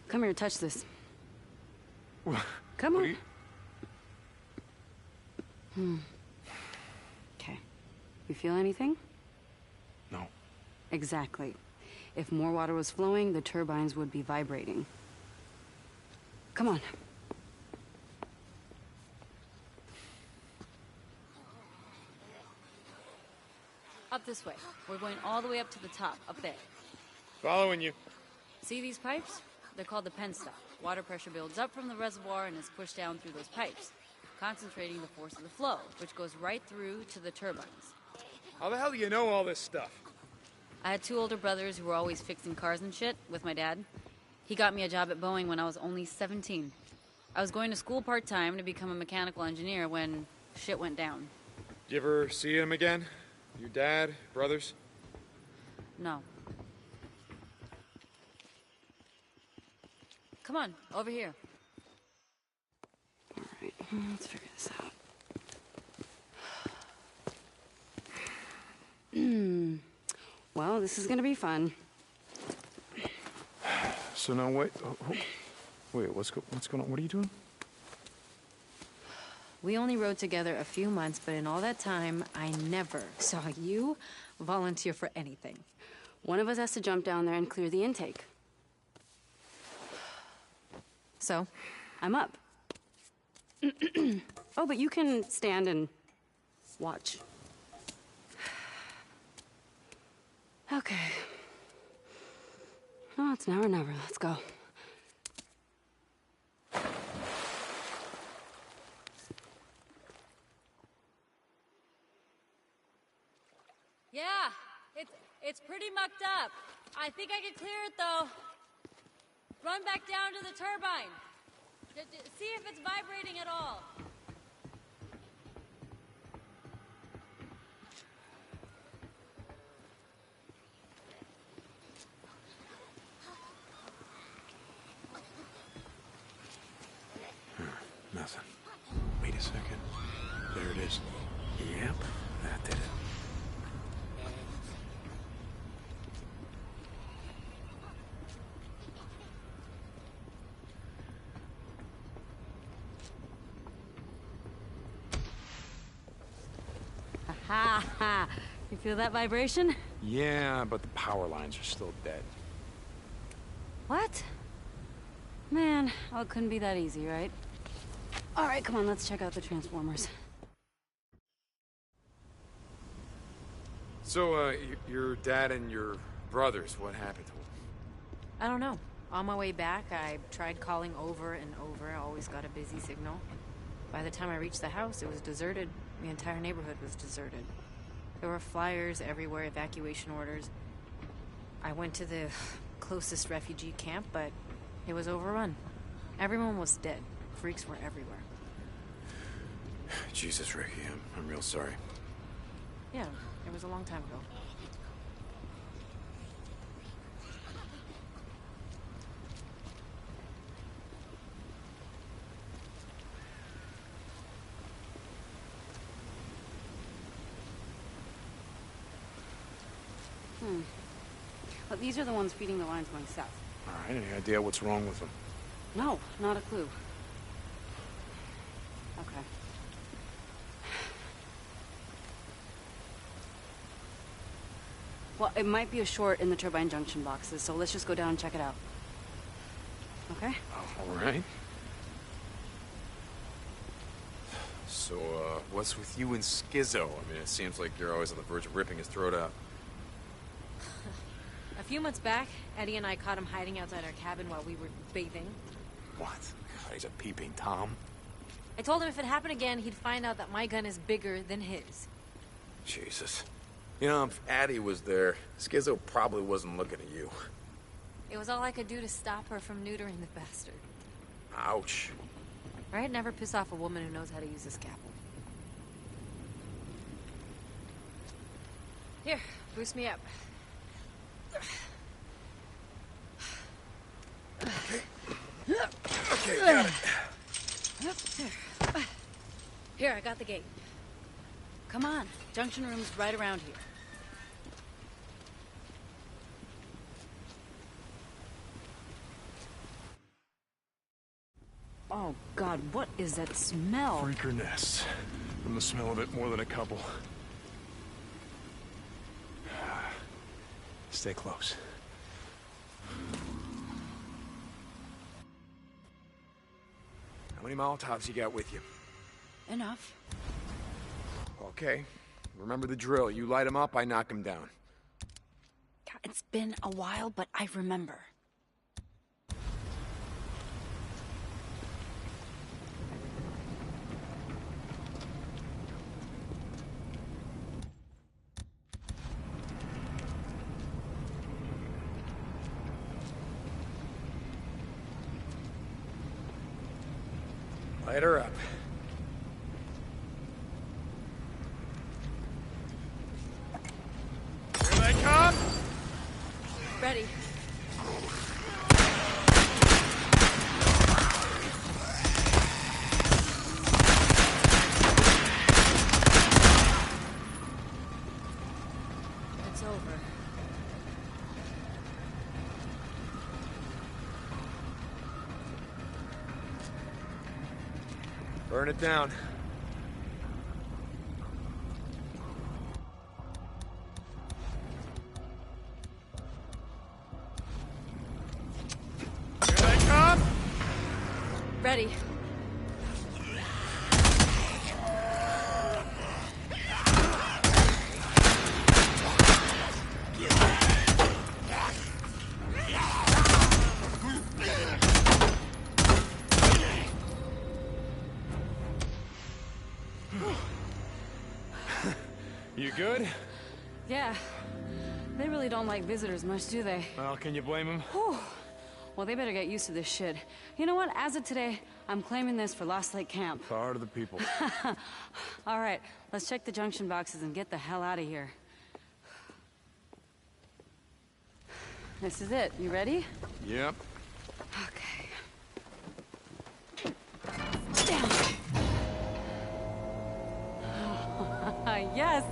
Come here, touch this. Come on. Okay. You feel anything? No. Exactly. If more water was flowing, the turbines would be vibrating. Come on. Up this way. We're going all the way up to the top, up there. Following you. See these pipes? They're called the penstock. Water pressure builds up from the reservoir and is pushed down through those pipes, concentrating the force of the flow, which goes right through to the turbines. How the hell do you know all this stuff? I had two older brothers who were always fixing cars and shit with my dad. He got me a job at Boeing when I was only 17. I was going to school part-time to become a mechanical engineer when shit went down. Did you ever see him again? Your dad, brothers? No. Come on, over here. Let's figure this out. Well, this is gonna be fun. So now wait, wait, what's going on? What are you doing? We only rode together a few months, but in all that time, I never saw you volunteer for anything. One of us has to jump down there and clear the intake. So? I'm up. Oh, but you can stand and watch. Okay. Oh, it's now or never. Let's go. Yeah, it's pretty mucked up. I think I can clear it though. Run back down to the turbine. See if it's vibrating at all. Nothing. Wait a second. There it is. Yep, that did it. Ha ha! You feel that vibration? Yeah, but the power lines are still dead. What? Man, oh, it couldn't be that easy, right? All right, come on, let's check out the transformers. So, your dad and your brothers, what happened to them? I don't know. On my way back, I tried calling over and over. I always got a busy signal. By the time I reached the house, it was deserted. The entire neighborhood was deserted. There were flyers everywhere, evacuation orders. I went to the closest refugee camp, but it was overrun. Everyone was dead. Freaks were everywhere. Jesus, Ricky, I'm real sorry. Yeah, it was a long time ago. Well, these are the ones feeding the lines going south. All right, any idea what's wrong with them? No, not a clue. Okay. Well, it might be a short in the turbine junction boxes, so let's just go down and check it out. Okay? All right. So, what's with you and Skizzo? I mean, it seems like you're always on the verge of ripping his throat out. A few months back, Eddie and I caught him hiding outside our cabin while we were bathing. What? God, he's a peeping Tom. I told him if it happened again, he'd find out that my gun is bigger than his. Jesus. You know, if Addie was there, Skizzo probably wasn't looking at you. It was all I could do to stop her from neutering the bastard. Ouch. Right? Never piss off a woman who knows how to use a scalpel. Here, boost me up. Okay, got it. Here, I got the gate. Come on, junction room's right around here. Oh, God, what is that smell? Freaker nests. From the smell of it, more than a couple. Stay close. How many Molotovs you got with you? Enough. Okay. Remember the drill. You light them up, I knock them down. God, it's been a while, but I remember. Light her up. Here they come! Ready. Burn it down. Here they come! Ready. You good? Yeah. They really don't like visitors much, do they? Well, can you blame them? Whew. Well, they better get used to this shit. You know what? As of today, I'm claiming this for Lost Lake Camp. Power to the people. All right, let's check the junction boxes and get the hell out of here. This is it. You ready? Yep. Okay. Damn. Yes.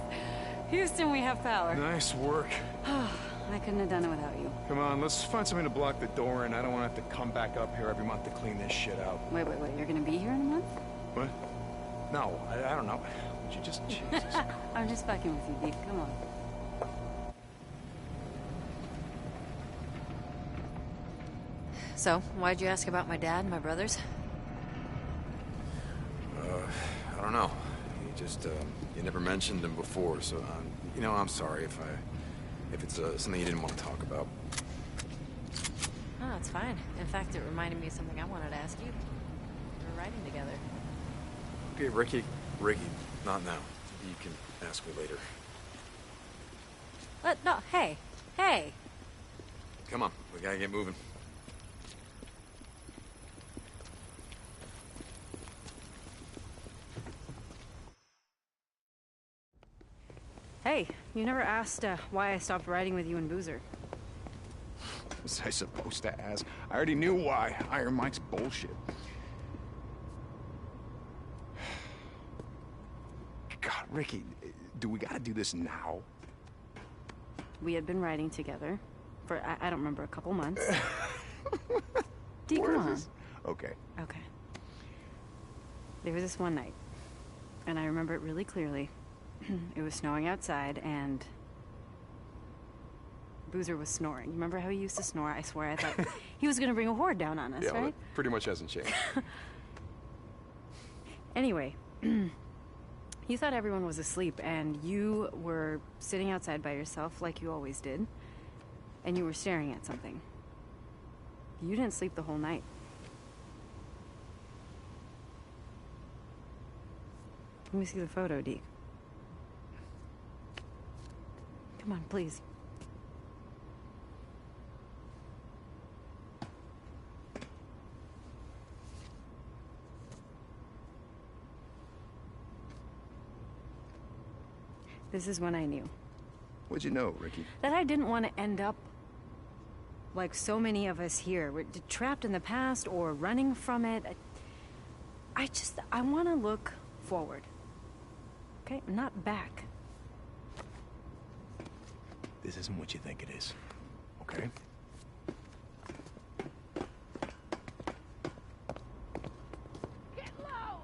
Houston, we have power. Nice work. I couldn't have done it without you. Come on, let's find something to block the door in. I don't want to have to come back up here every month to clean this shit out. Wait. You're gonna be here in a month? What? No, I don't know. Would you just... Jesus. I'm just fucking with you, Deke. Come on. So, why'd you ask about my dad and my brothers? I don't know. You just, you never mentioned them before, so, you know, I'm sorry if it's something you didn't want to talk about. Oh, it's fine. In fact, it reminded me of something I wanted to ask you. We were riding together. Okay, Ricky, not now. You can ask me later. No, hey. Come on, we gotta get moving. Hey, you never asked why I stopped riding with you and Boozer. Was I supposed to ask? I already knew why. Iron Mike's bullshit. God, Ricky, do we gotta do this now? We had been riding together for, I don't remember, a couple months. Deke, come on. Okay. Okay. There was this one night, and I remember it really clearly. It was snowing outside, and Boozer was snoring. You remember how he used to snore? I swear I thought he was going to bring a horde down on us, yeah, right? Well, pretty much hasn't changed. Anyway, you thought everyone was asleep, and you were sitting outside by yourself like you always did, and you were staring at something. You didn't sleep the whole night. Let me see the photo, Deke. Come on, please. This is when I knew. What'd you know, Ricky? That I didn't want to end up like so many of us here. We're trapped in the past or running from it. I want to look forward. Okay? Not back. This isn't what you think it is, okay? Get low!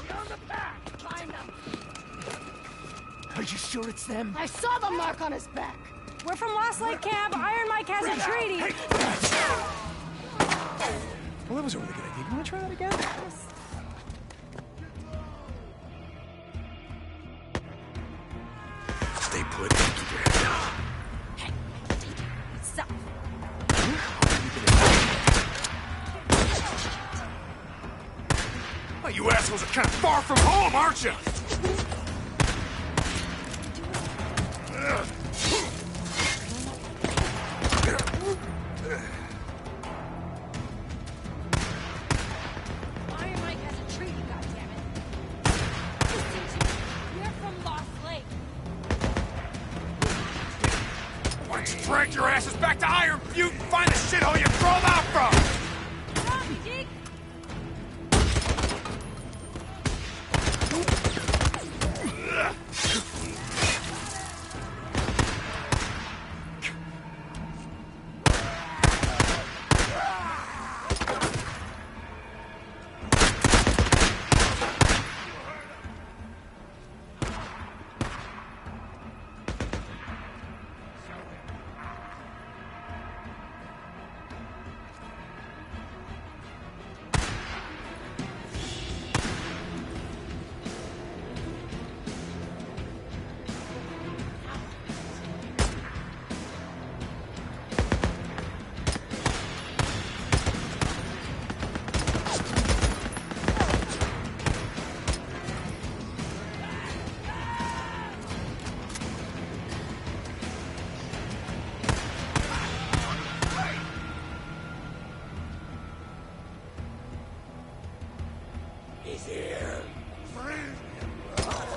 We're on the back! Find them! Are you sure it's them? I saw the mark on his back! We're from Lost Lake Camp. Iron Mike has a treaty. Hey. Well, that was a really good idea. You want to try that again? Yes. Stay put. Keep your head down. Hey, stop. Oh, you assholes are kind of far from home, aren't you? Iron Mike has a treaty, goddammit. You're from Lost Lake. Why don't you drag your asses back to Iron Butte and find the shithole you crawled out from? Drop me, Deke. He's here.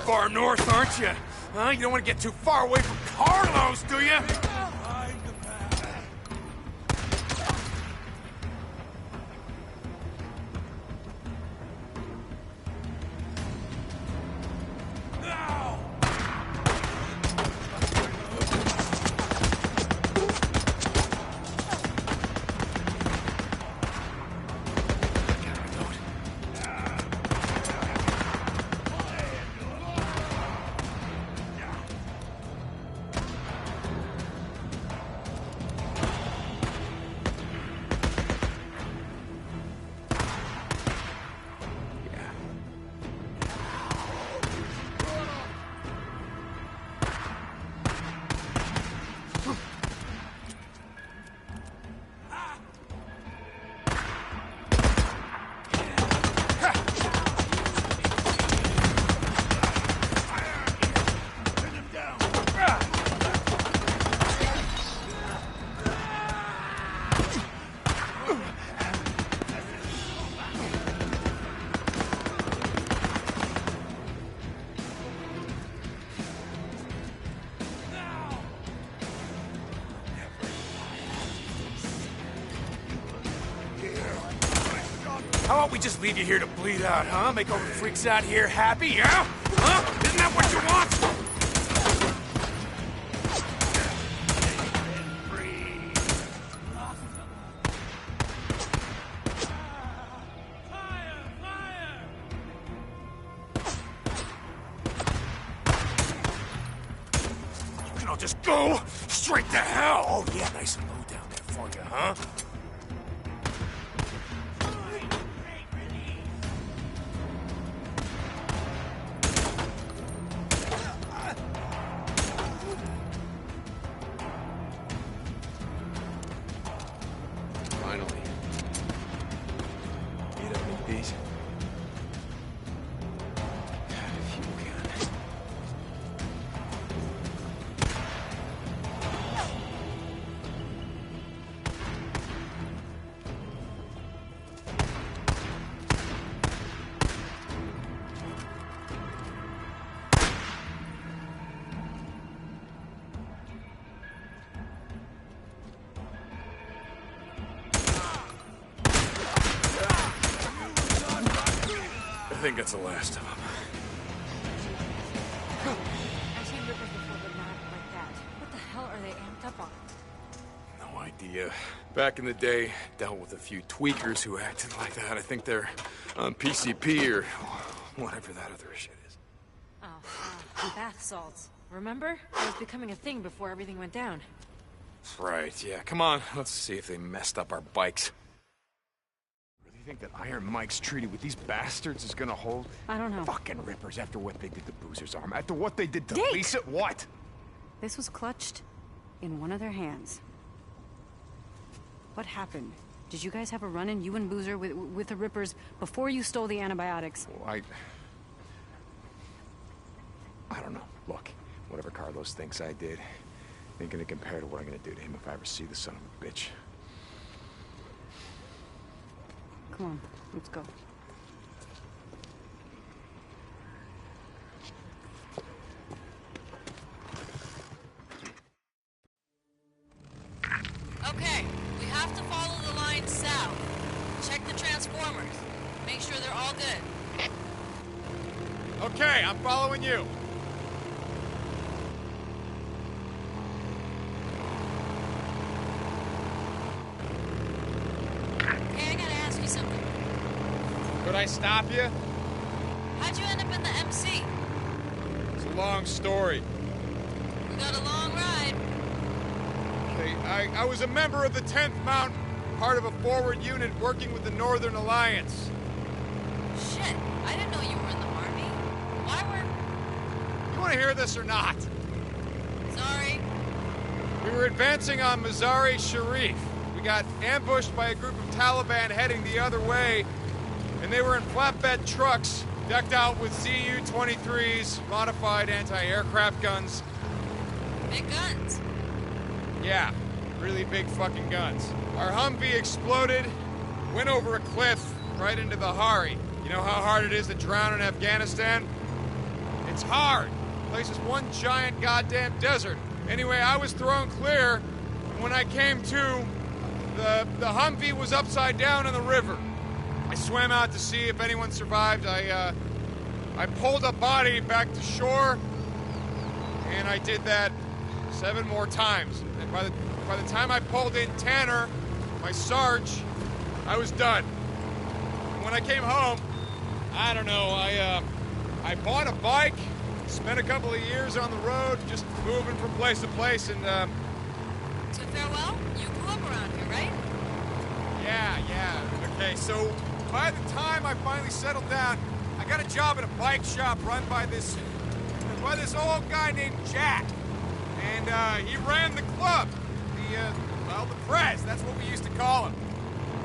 Far north, aren't you? Huh? You don't want to get too far away from Carlos, do you? How about we just leave you here to bleed out, huh? Make all the freaks out here happy, yeah? Huh? Isn't that what you want? You can all just go straight to hell. Oh, yeah, nice and low down there for you, huh? I think that's the last of them. I've seen rippers before, but not like that. What the hell are they amped up on? No idea. Back in the day, dealt with a few tweakers who acted like that. I think they're on PCP or whatever that other shit is. Oh, bath salts. Remember? It was becoming a thing before everything went down. Right, yeah. Come on, let's see if they messed up our bikes. You think that Iron Mike's treaty with these bastards is gonna hold? I don't know. Fucking rippers after what they did to Boozer's arm, after what they did to Dick! Lisa, what? This was clutched in one of their hands. What happened? Did you guys have a run-in, you and Boozer, with the rippers before you stole the antibiotics? Well, I don't know. Look, whatever Carlos thinks I did, ain't gonna compare to what I'm gonna do to him if I ever see the son of a bitch. Come on, let's go. Okay, we have to follow the line south. Check the transformers. Make sure they're all good. Okay, I'm following you. Hey, I gotta ask you something. Could I stop you? How'd you end up in the MC? It's a long story. We got a long ride. Okay, I was a member of the 10th Mountain, part of a forward unit working with the Northern Alliance. Shit, I didn't know you were in the Army. Why were... You want to hear this or not? Sorry. We were advancing on Mazar-e Sharif. We got ambushed by a group of Taliban heading the other way, and they were in flatbed trucks, decked out with Zu-23s, modified anti-aircraft guns. Big guns. Yeah, really big fucking guns. Our Humvee exploded, went over a cliff right into the Hari. You know how hard it is to drown in Afghanistan? It's hard. The place is one giant goddamn desert. Anyway, I was thrown clear, and when I came to, the Humvee was upside down in the river. I swam out to see if anyone survived. I pulled a body back to shore, and I did that 7 more times. And by the time I pulled in Tanner, my Sarge, I was done. And when I came home, I don't know, I bought a bike, spent a couple of years on the road, just moving from place to place, and So farewell, you grew up around here, right? Yeah. Okay, so by the time I finally settled down, I got a job at a bike shop run by this old guy named Jack. And he ran the club. The Prez, that's what we used to call him.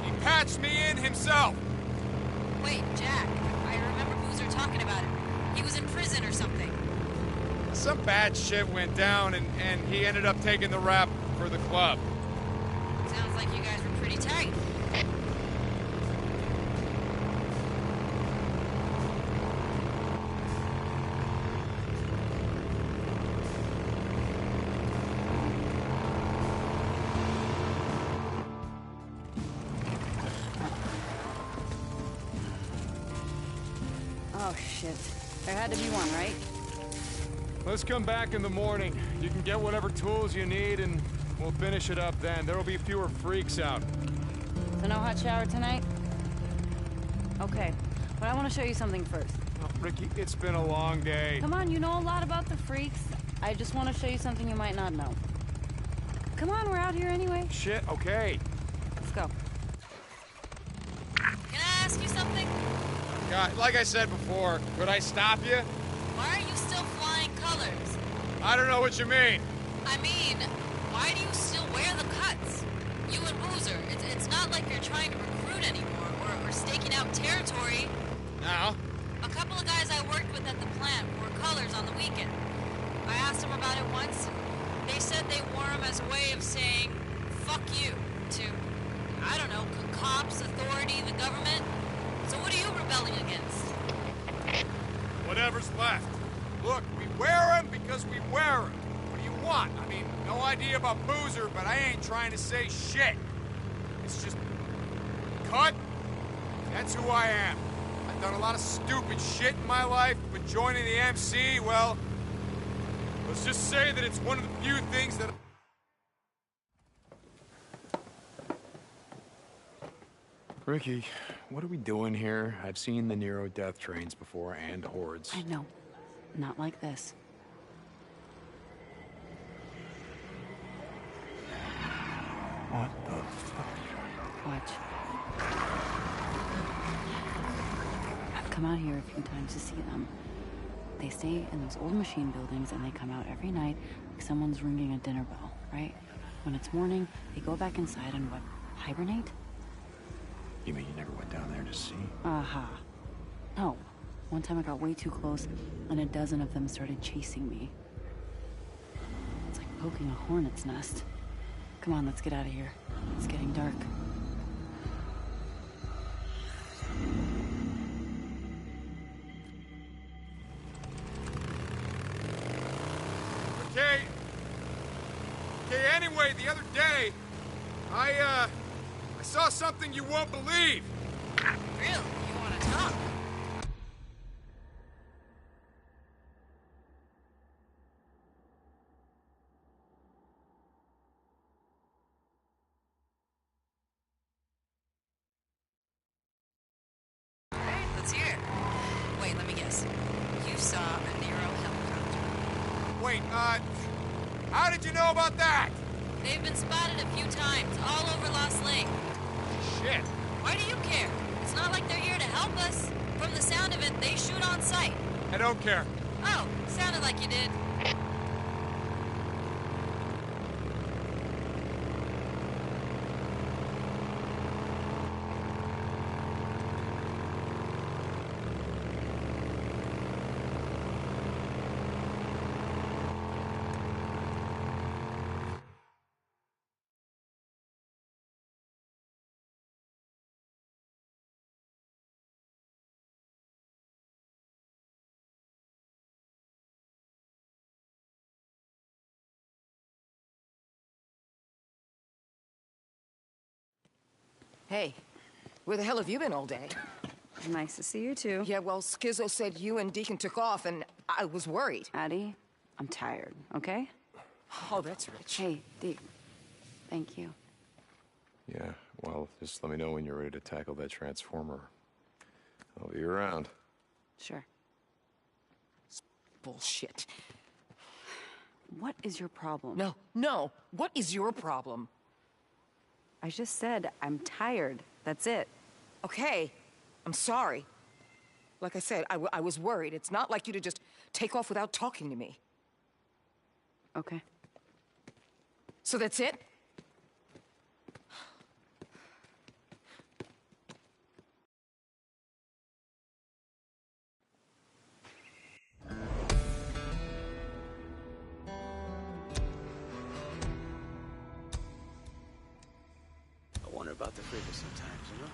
He patched me in himself. Wait, Jack. I remember Boozer talking about it. He was in prison or something. Some bad shit went down, and he ended up taking the rap for the club. Sounds like you guys were pretty tight. Oh, shit. There had to be one, right? Let's come back in the morning. You can get whatever tools you need, and we'll finish it up then. There'll be fewer freaks out. So no hot shower tonight? Okay, but I want to show you something first. Oh, Ricky, it's been a long day. Come on, you know a lot about the freaks. I just want to show you something you might not know. Come on, we're out here anyway. Shit, okay. Let's go. Can I ask you something? God, like I said before, could I stop you? Why are you still flying colors? I don't know what you mean. I mean, why do you still wear the cuts? You and Boozer, it's not like you're trying to recruit anymore or staking out territory. Now? A couple of guys I worked with at the plant wore colors on the weekend. I asked them about it once. They said they wore them as a way of saying, fuck you, to, I don't know, cops, authority, the government. So what are you rebelling against? Whatever's left. Look, we wear them because we wear them. What do you want? I mean, no idea about Boozer, but I ain't trying to say shit. It's just... cut. That's who I am. I've done a lot of stupid shit in my life, but joining the MC, well... let's just say that it's one of the few things that... Ricky, what are we doing here? I've seen the Nero death trains before, and hordes. I know. Not like this. What the fuck? Watch. I've come out here a few times to see them. They stay in those old machine buildings, and they come out every night like someone's ringing a dinner bell, right? When it's morning, they go back inside and what, hibernate? You mean you never went down there to see? Aha. No. One time I got way too close, and a dozen of them started chasing me. It's like poking a hornet's nest. Come on, let's get out of here. It's getting dark. Okay, anyway, the other day, I saw something you won't believe. Really? You want to talk? Alright, let's hear it. Wait, let me guess. You saw a Nero helicopter. Wait, how did you know about that? They've been spotted a few times, all over Lost Lake. Shit. Why do you care? It's not like they're here to help us. From the sound of it, they shoot on sight. I don't care. Oh, sounded like you did. Hey, where the hell have you been all day? Nice to see you, too. Yeah, well, Skizzo said you and Deacon took off, and I was worried. Addie, I'm tired, okay? Oh, that's rich. Hey, Deke. Thank you. Yeah, well, just let me know when you're ready to tackle that transformer. I'll be around. Sure. Bullshit. What is your problem? No. What is your problem? I just said I'm tired. That's it. Okay. I'm sorry. Like I said, I was worried. It's not like you to just take off without talking to me. Okay. So that's it? I wonder about the freakers sometimes, you know?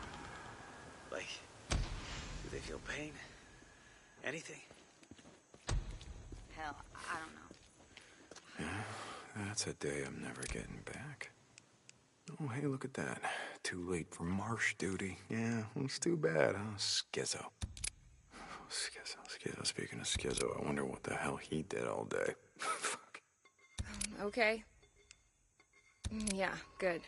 Like, do they feel pain? Anything? Hell, I don't know. Yeah, that's a day I'm never getting back. Oh, hey, look at that. Too late for marsh duty. Yeah, it's too bad, huh? Skizzo. Oh, Skizzo. Speaking of Skizzo, I wonder what the hell he did all day. Fuck. Okay. Yeah, good.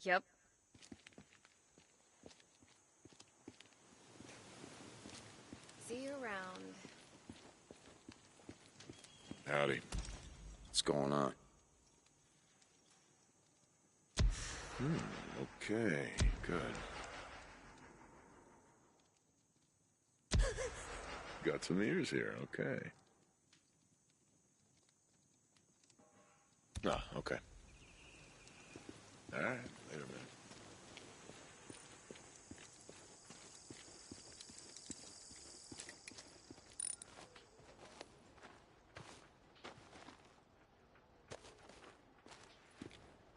Yep. See you around. Howdy. What's going on? Okay, good. Got some ears here, okay. Ah, okay. All right, later, man.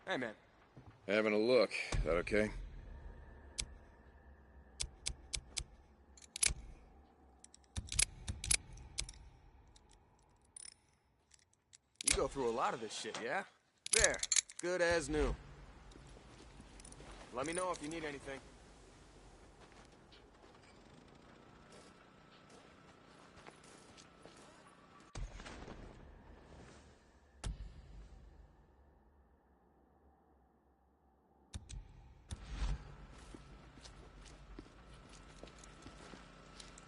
Hey, man. Having a look. Is that okay? You go through a lot of this shit, yeah? There. Good as new. Let me know if you need anything.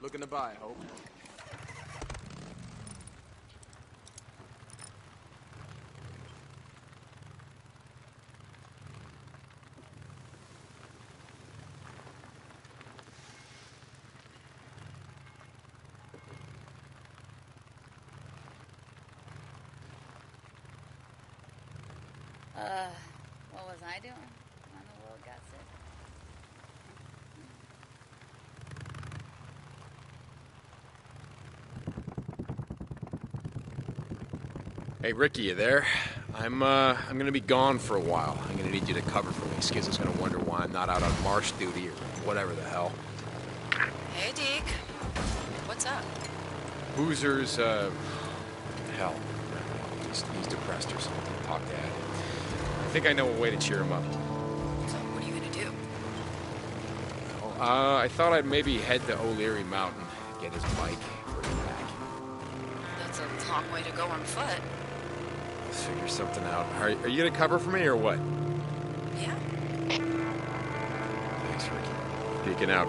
Looking to buy, I hope. What was I doing when the world got sick? Hey, Ricky, you there? I'm gonna be gone for a while. I'm gonna need you to cover for me. Skizzo's gonna wonder why I'm not out on marsh duty or whatever the hell. Hey, Deke. What's up? Boozer's, hell. He's depressed or something. Talk to Eddie. I think I know a way to cheer him up. So, what are you gonna do? I thought I'd maybe head to O'Leary Mountain, get his bike, bring it back. That's a long way to go on foot. Let's figure something out. Are you gonna cover for me or what? Yeah. Thanks, Ricky. Peeking out.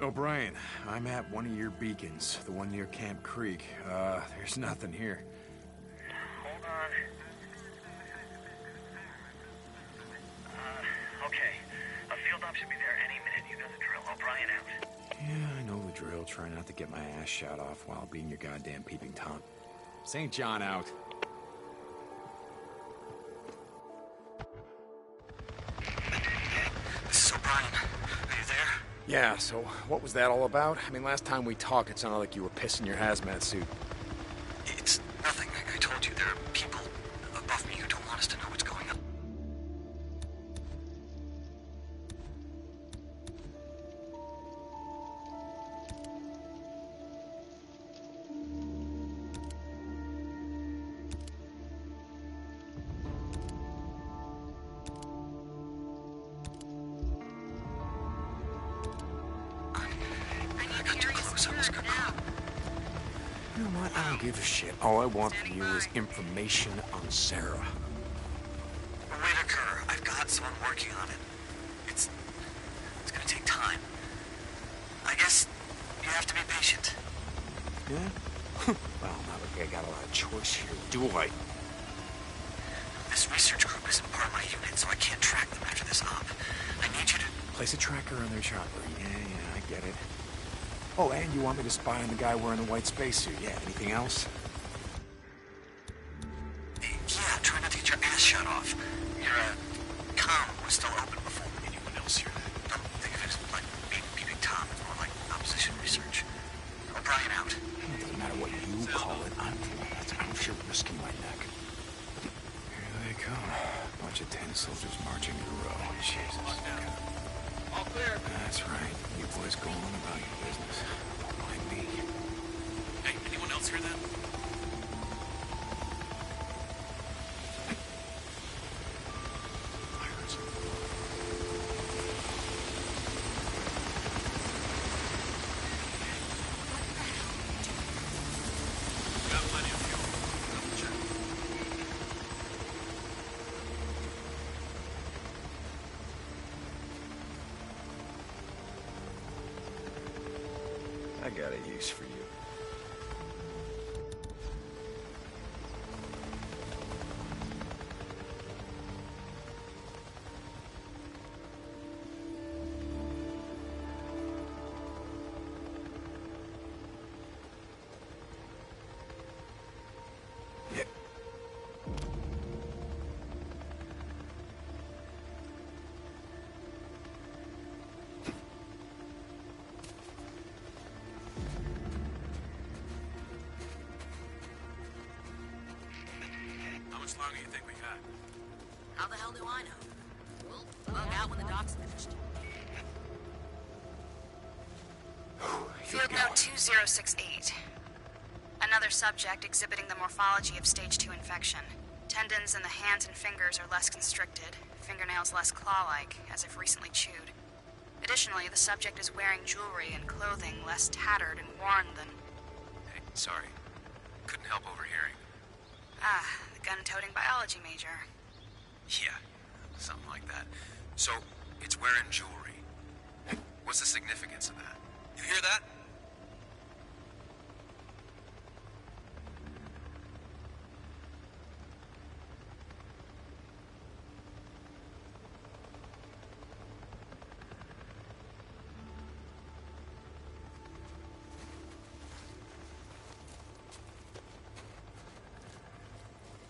O'Brien, I'm at one of your beacons, the one near Camp Creek. There's nothing here. Cops should be there any minute. You know the drill. O'Brien out. Yeah, I know the drill. Try not to get my ass shot off while being your goddamn peeping Tom. St. John out. This is O'Brien. Are you there? Yeah, so what was that all about? I mean, last time we talked, it sounded like you were pissing your hazmat suit. It's nothing. I told you there are people above me who don't want us to know what's going on. You know what? I don't give a shit. All I want from you is information on Sarah. Whitaker, I've got someone working on it. It's gonna take time. I guess you have to be patient. Yeah? Well, not like I got a lot of choice here, do I? This research group isn't part of my unit, so I can't track them after this op. I need you to... Place a tracker on their chopper. Yeah, I get it. Oh, and you want me to spy on the guy wearing the white spacesuit. Yeah, anything else? Yeah, try not to get your ass shut off. Your, comm was still open before anyone else here. Don't think of it as, like, peeping Tom. It's more like opposition research. O'Brien out. It doesn't matter what you call it. I'm sure risking my neck. Here they come. Bunch of 10 soldiers marching in a row. Jesus. All clear. That's right. You boys go on about your business. Don't mind me. Hey, anyone else hear that? Got plenty of fuel. Double check. I got a use for you. Yeah. How much longer do you think we got? How the hell do I know? We'll bug out when the dock's finished. Field note 2068. Another subject exhibiting the morphology of stage 2 infection. Tendons in the hands and fingers are less constricted, fingernails less claw-like, as if recently chewed. Additionally, the subject is wearing jewelry and clothing less tattered and worn than... Hey, sorry. Couldn't help overhearing. Ah, the gun-toting biology major. Yeah, something like that. So, it's wearing jewelry. What's the significance of that? You hear that?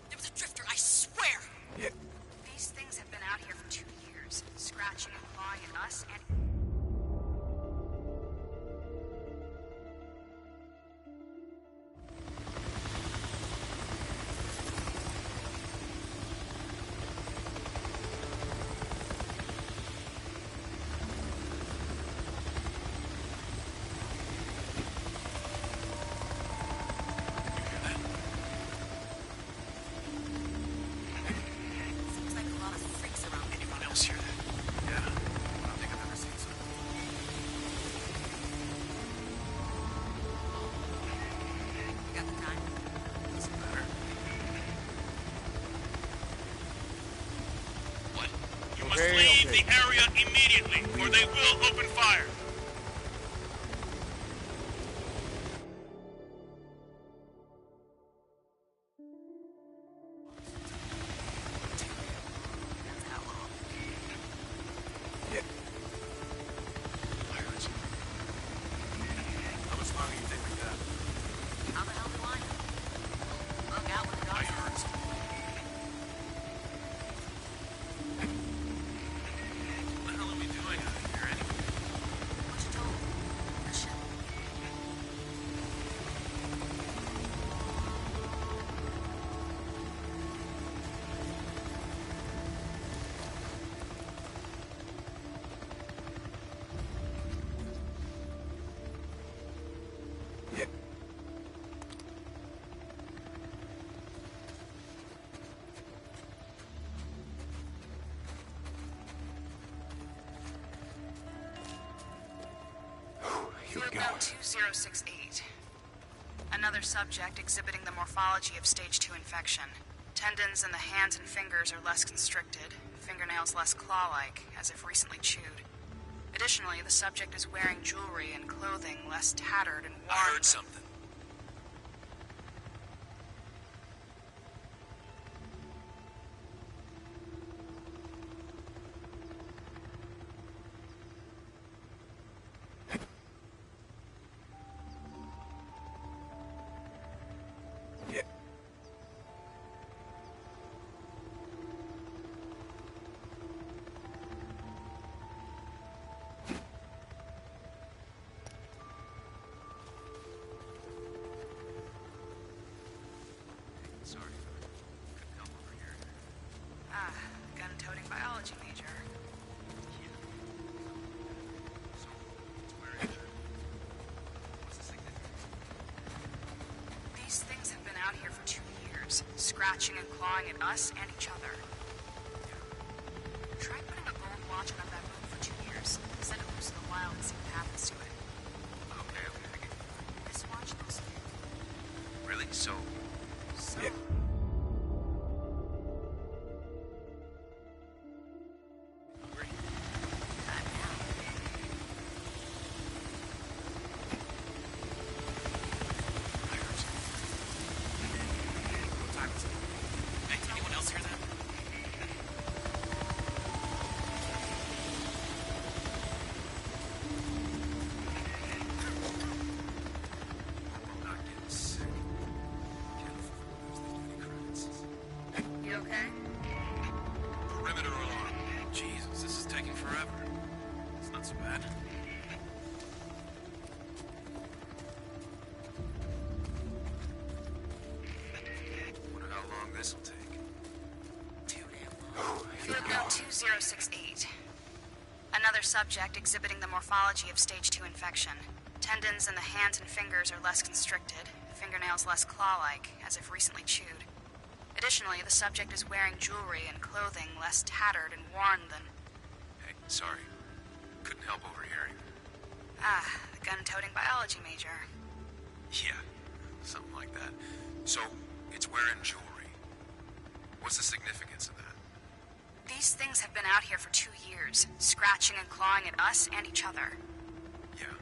There was a drifter, I swear! Yeah. These things have been out here for 2 years, scratching and clawing at us and... Seems like a lot of freaks around. Anyone else hear that? Yeah. I don't think I've ever seen something. You got the time? Doesn't matter. What? You must leave the area immediately, or they will open fire. Yeah. Field note 2068. Another subject exhibiting the morphology of stage 2 infection. Tendons in the hands and fingers are less constricted, fingernails less claw-like, as if recently chewed. Additionally, the subject is wearing jewelry and clothing less tattered and worn. I heard something. Gun-toting biology major. These things have been out here for 2 years, scratching and clawing at us and each other. Try putting a gold watch on a baboon for 2 years. Set it loose in the wild and see what happens to it. Okay, I get it. This watch looks new. Really? So? Yeah. This'll take. Field note 2068. Another subject exhibiting the morphology of stage 2 infection. Tendons in the hands and fingers are less constricted, fingernails less claw-like, as if recently chewed. Additionally, the subject is wearing jewelry and clothing less tattered and worn than... Hey, sorry. Couldn't help overhearing. The gun-toting biology major. Yeah, something like that. So, it's wearing jewelry. What's the significance of that? These things have been out here for 2 years, scratching and clawing at us and each other. Yeah.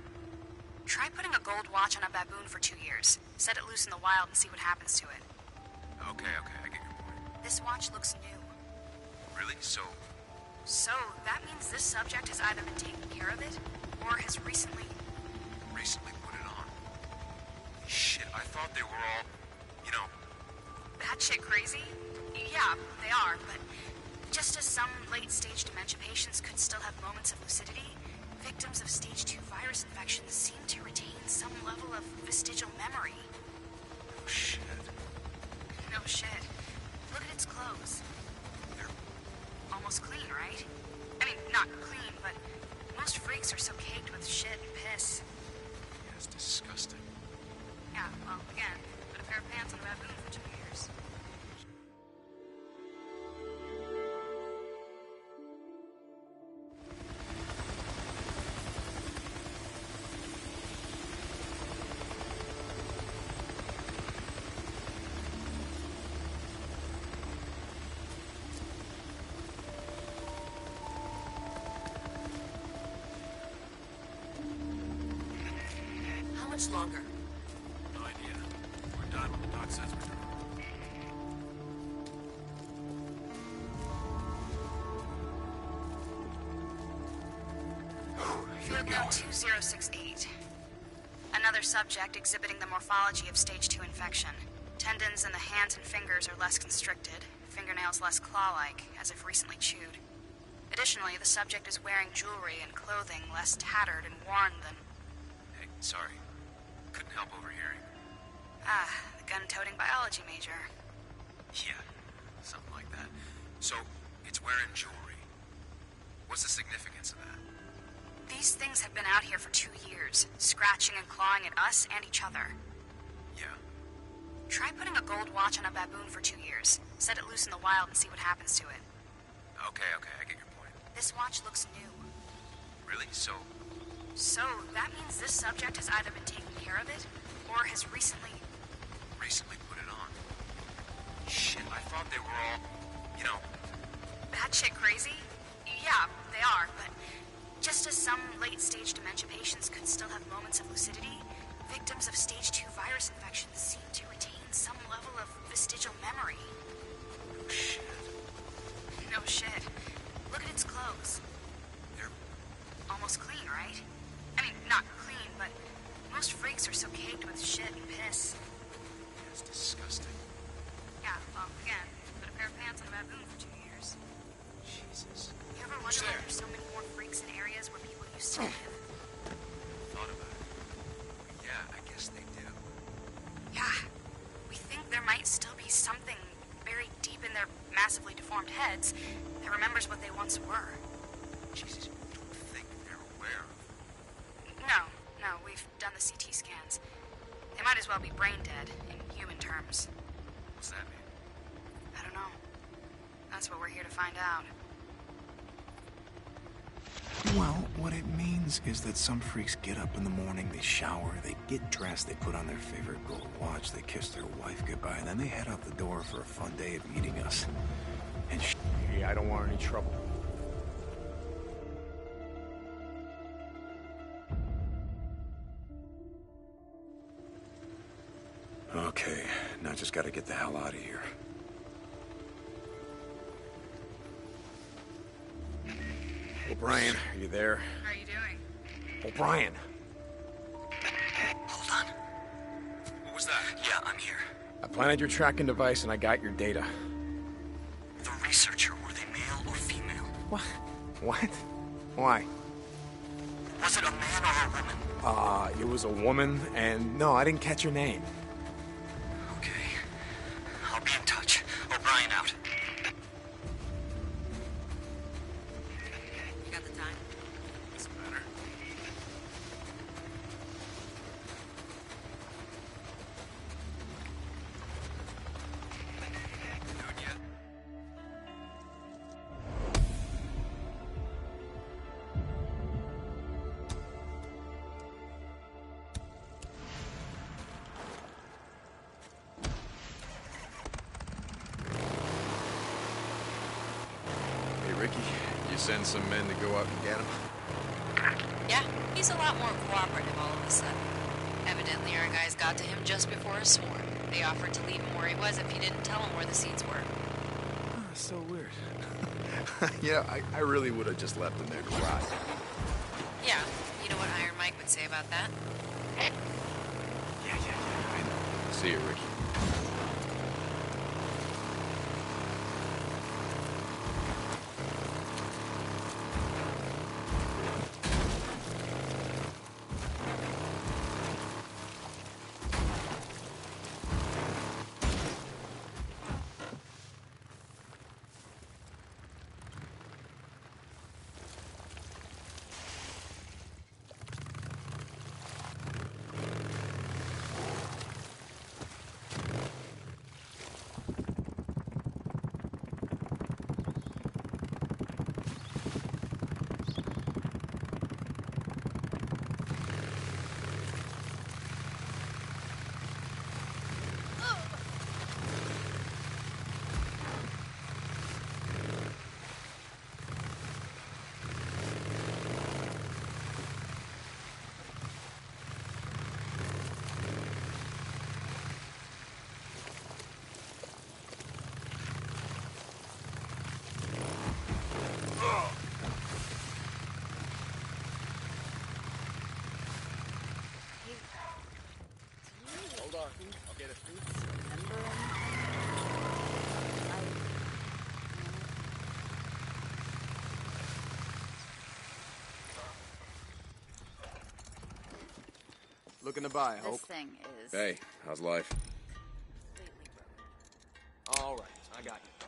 Try putting a gold watch on a baboon for 2 years. Set it loose in the wild and see what happens to it. Okay, I get your point. This watch looks new. Really? So, that means this subject has either been taking care of it, or has recently put it on? Shit, I thought they were all, Batshit crazy? Yeah, they are, but just as some late-stage dementia patients could still have moments of lucidity, victims of stage 2 virus infections seem to retain some level of vestigial memory. Oh, shit. No shit. Look at its clothes. They're almost clean, right? I mean, not clean, but most freaks are so caked with shit and piss. Yeah, it's disgusting. Yeah, well, again, put a pair of pants on a baboon for 2 years. How much longer? No idea. We're done when the doc says we're done. Field note 2068. Another subject exhibiting the morphology of stage 2 infection. Tendons in the hands and fingers are less constricted, fingernails less claw-like, as if recently chewed. Additionally, the subject is wearing jewelry and clothing less tattered and worn than... Hey, sorry. Couldn't help overhearing. The gun-toting biology major. Yeah, something like that. So, it's wearing jewelry. What's the significance of that? These things have been out here for 2 years, scratching and clawing at us and each other. Yeah. Try putting a gold watch on a baboon for 2 years. Set it loose in the wild and see what happens to it. Okay, I get your point. This watch looks new. Really? So, So, that means this subject has either been taking care of it, or has recently... Recently put it on. Shit, I thought they were all, you know... Batshit crazy? Yeah, they are, but just as some late-stage dementia patients could still have moments of lucidity, victims of stage 2 virus infections seem to retain some level of vestigial memory. Shit. No shit. Look at its clothes. They're almost clean, right? I mean, not clean, but most freaks are so caked with shit and piss. That's disgusting. Yeah, well, again, put a pair of pants on a baboon for 2 years. Jesus. You ever wonder why there's so many more freaks in areas where people used to live? Thought about it. Yeah, I guess they do. Yeah. We think there might still be something buried deep in their massively deformed heads that remembers what they once were. Jesus, you don't think they're aware of... No, we've done the CT scans. They might as well be brain dead, in human terms. What's that mean? I don't know. That's what we're here to find out. Well, what it means is that some freaks get up in the morning, they shower, they get dressed, they put on their favorite gold watch, they kiss their wife goodbye, and then they head out the door for a fun day of meeting us. And yeah, I don't want any trouble. Okay, now just gotta get the hell out of here. O'Brien, are you there? How are you doing? O'Brien! Hold on. What was that? Yeah, I'm here. I planted your tracking device and I got your data. The researcher, were they male or female? What? What? Why? Was it a man or a woman? It was a woman, and no, I didn't catch her name. Okay. I'll be in touch. O'Brien out. You got the time? Doesn't matter. Doing yet? Hey, Ricky, you send some men to go out and get him? Yeah, he's a lot more cooperative all of a sudden. Evidently, our guys got to him just before a swarm. They offered to leave him where he was if he didn't tell them where the seeds were. Oh, so weird. Yeah, I really would have just left him there to rot. Yeah, you know what Iron Mike would say about that? Yeah, I know. See you, Ricky. Hold on. I'll get it. Looking to buy, I This hope. thing is... Hey, how's life? completely broken. All right, I got you.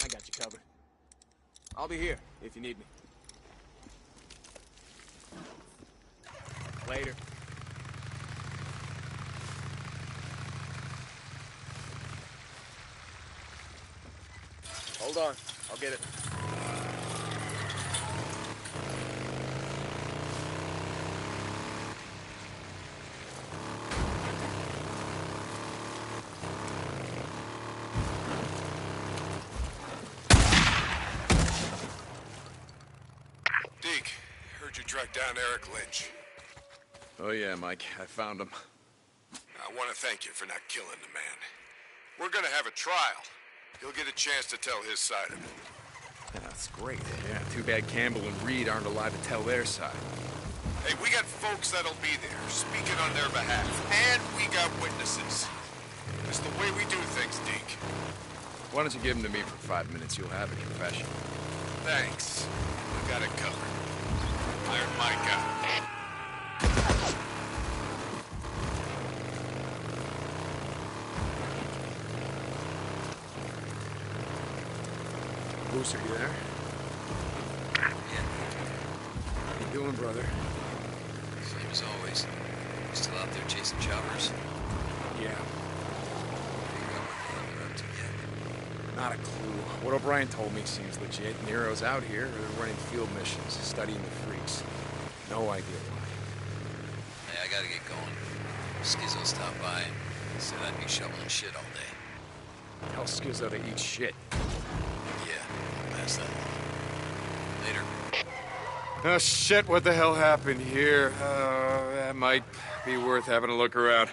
I got you covered. I'll be here if you need me. Later. Hold on. I'll get it. track down Eric Lynch. Oh yeah, Mike. I found him. I want to thank you for not killing the man. We're gonna have a trial. He'll get a chance to tell his side of it. Yeah, that's great. Yeah, too bad Campbell and Reed aren't alive to tell their side. Hey, we got folks that'll be there, speaking on their behalf. And we got witnesses. It's the way we do things, Deke. Why don't you give him to me for 5 minutes? You'll have a confession. Thanks. I got it covered. Iron Mike out. Booster, you there? Yeah. How you doing, brother? Same as always. You still out there chasing choppers? Yeah. Figure out what the hell they're up to yet. Not a clue. What O'Brien told me seems legit. Nero's out here, or they're running field missions, studying the freaks. No idea why. Hey, I gotta get going. Skizzo stopped by and said I'd be shoveling shit all day. Tell Skizzo to eat shit. Yeah, I'll pass that on. Later. Oh shit, what the hell happened here? That might be worth having a look around.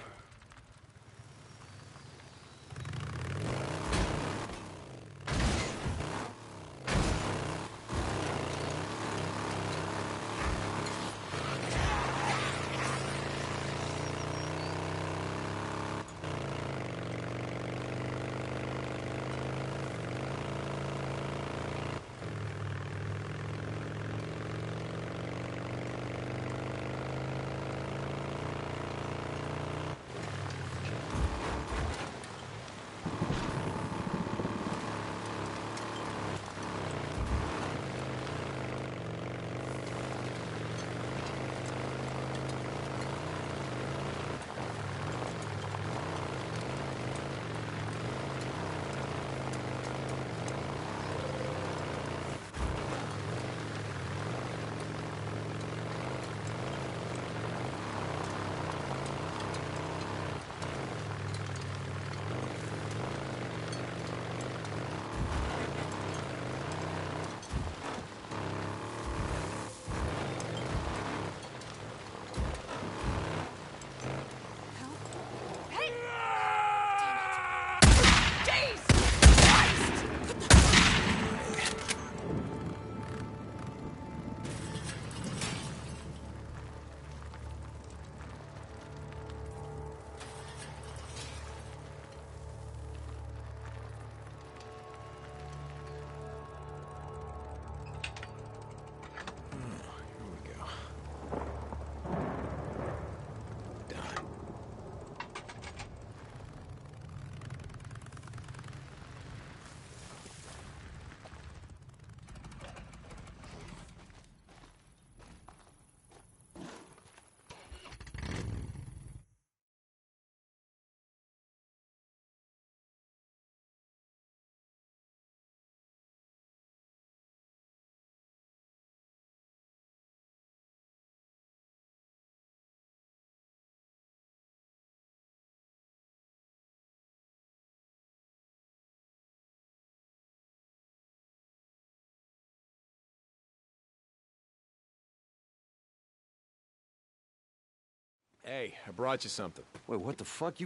Hey, I brought you something. Wait, what the fuck?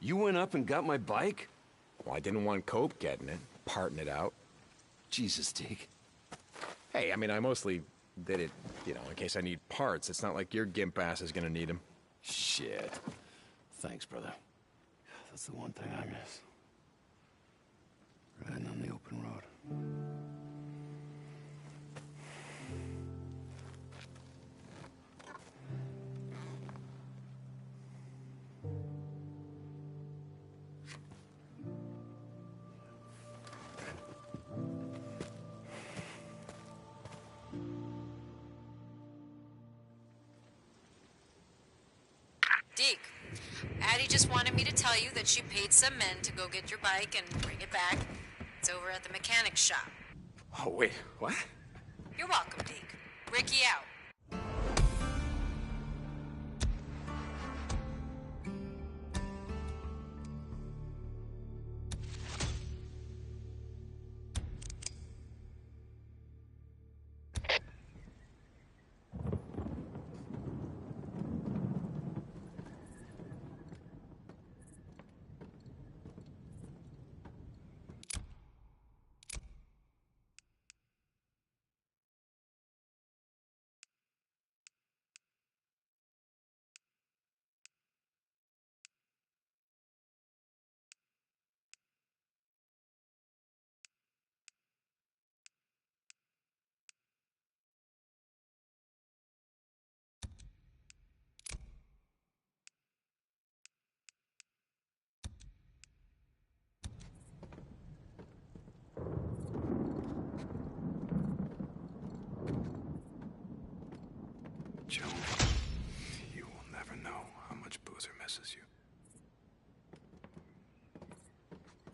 You went up and got my bike? Well, I didn't want Cope getting it, parting it out. Jesus, Deke. Hey, I mean, I mostly did it, in case I need parts. It's not like your gimp ass is gonna need them. Shit. Thanks, brother. That's the one thing I miss. Riding on the open road. Deke, Addie just wanted me to tell you that she paid some men to go get your bike and bring it back. It's over at the mechanic's shop. Oh, wait, what? You're welcome, Deke. Ricky out.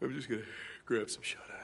I'm just gonna grab some shut-eye.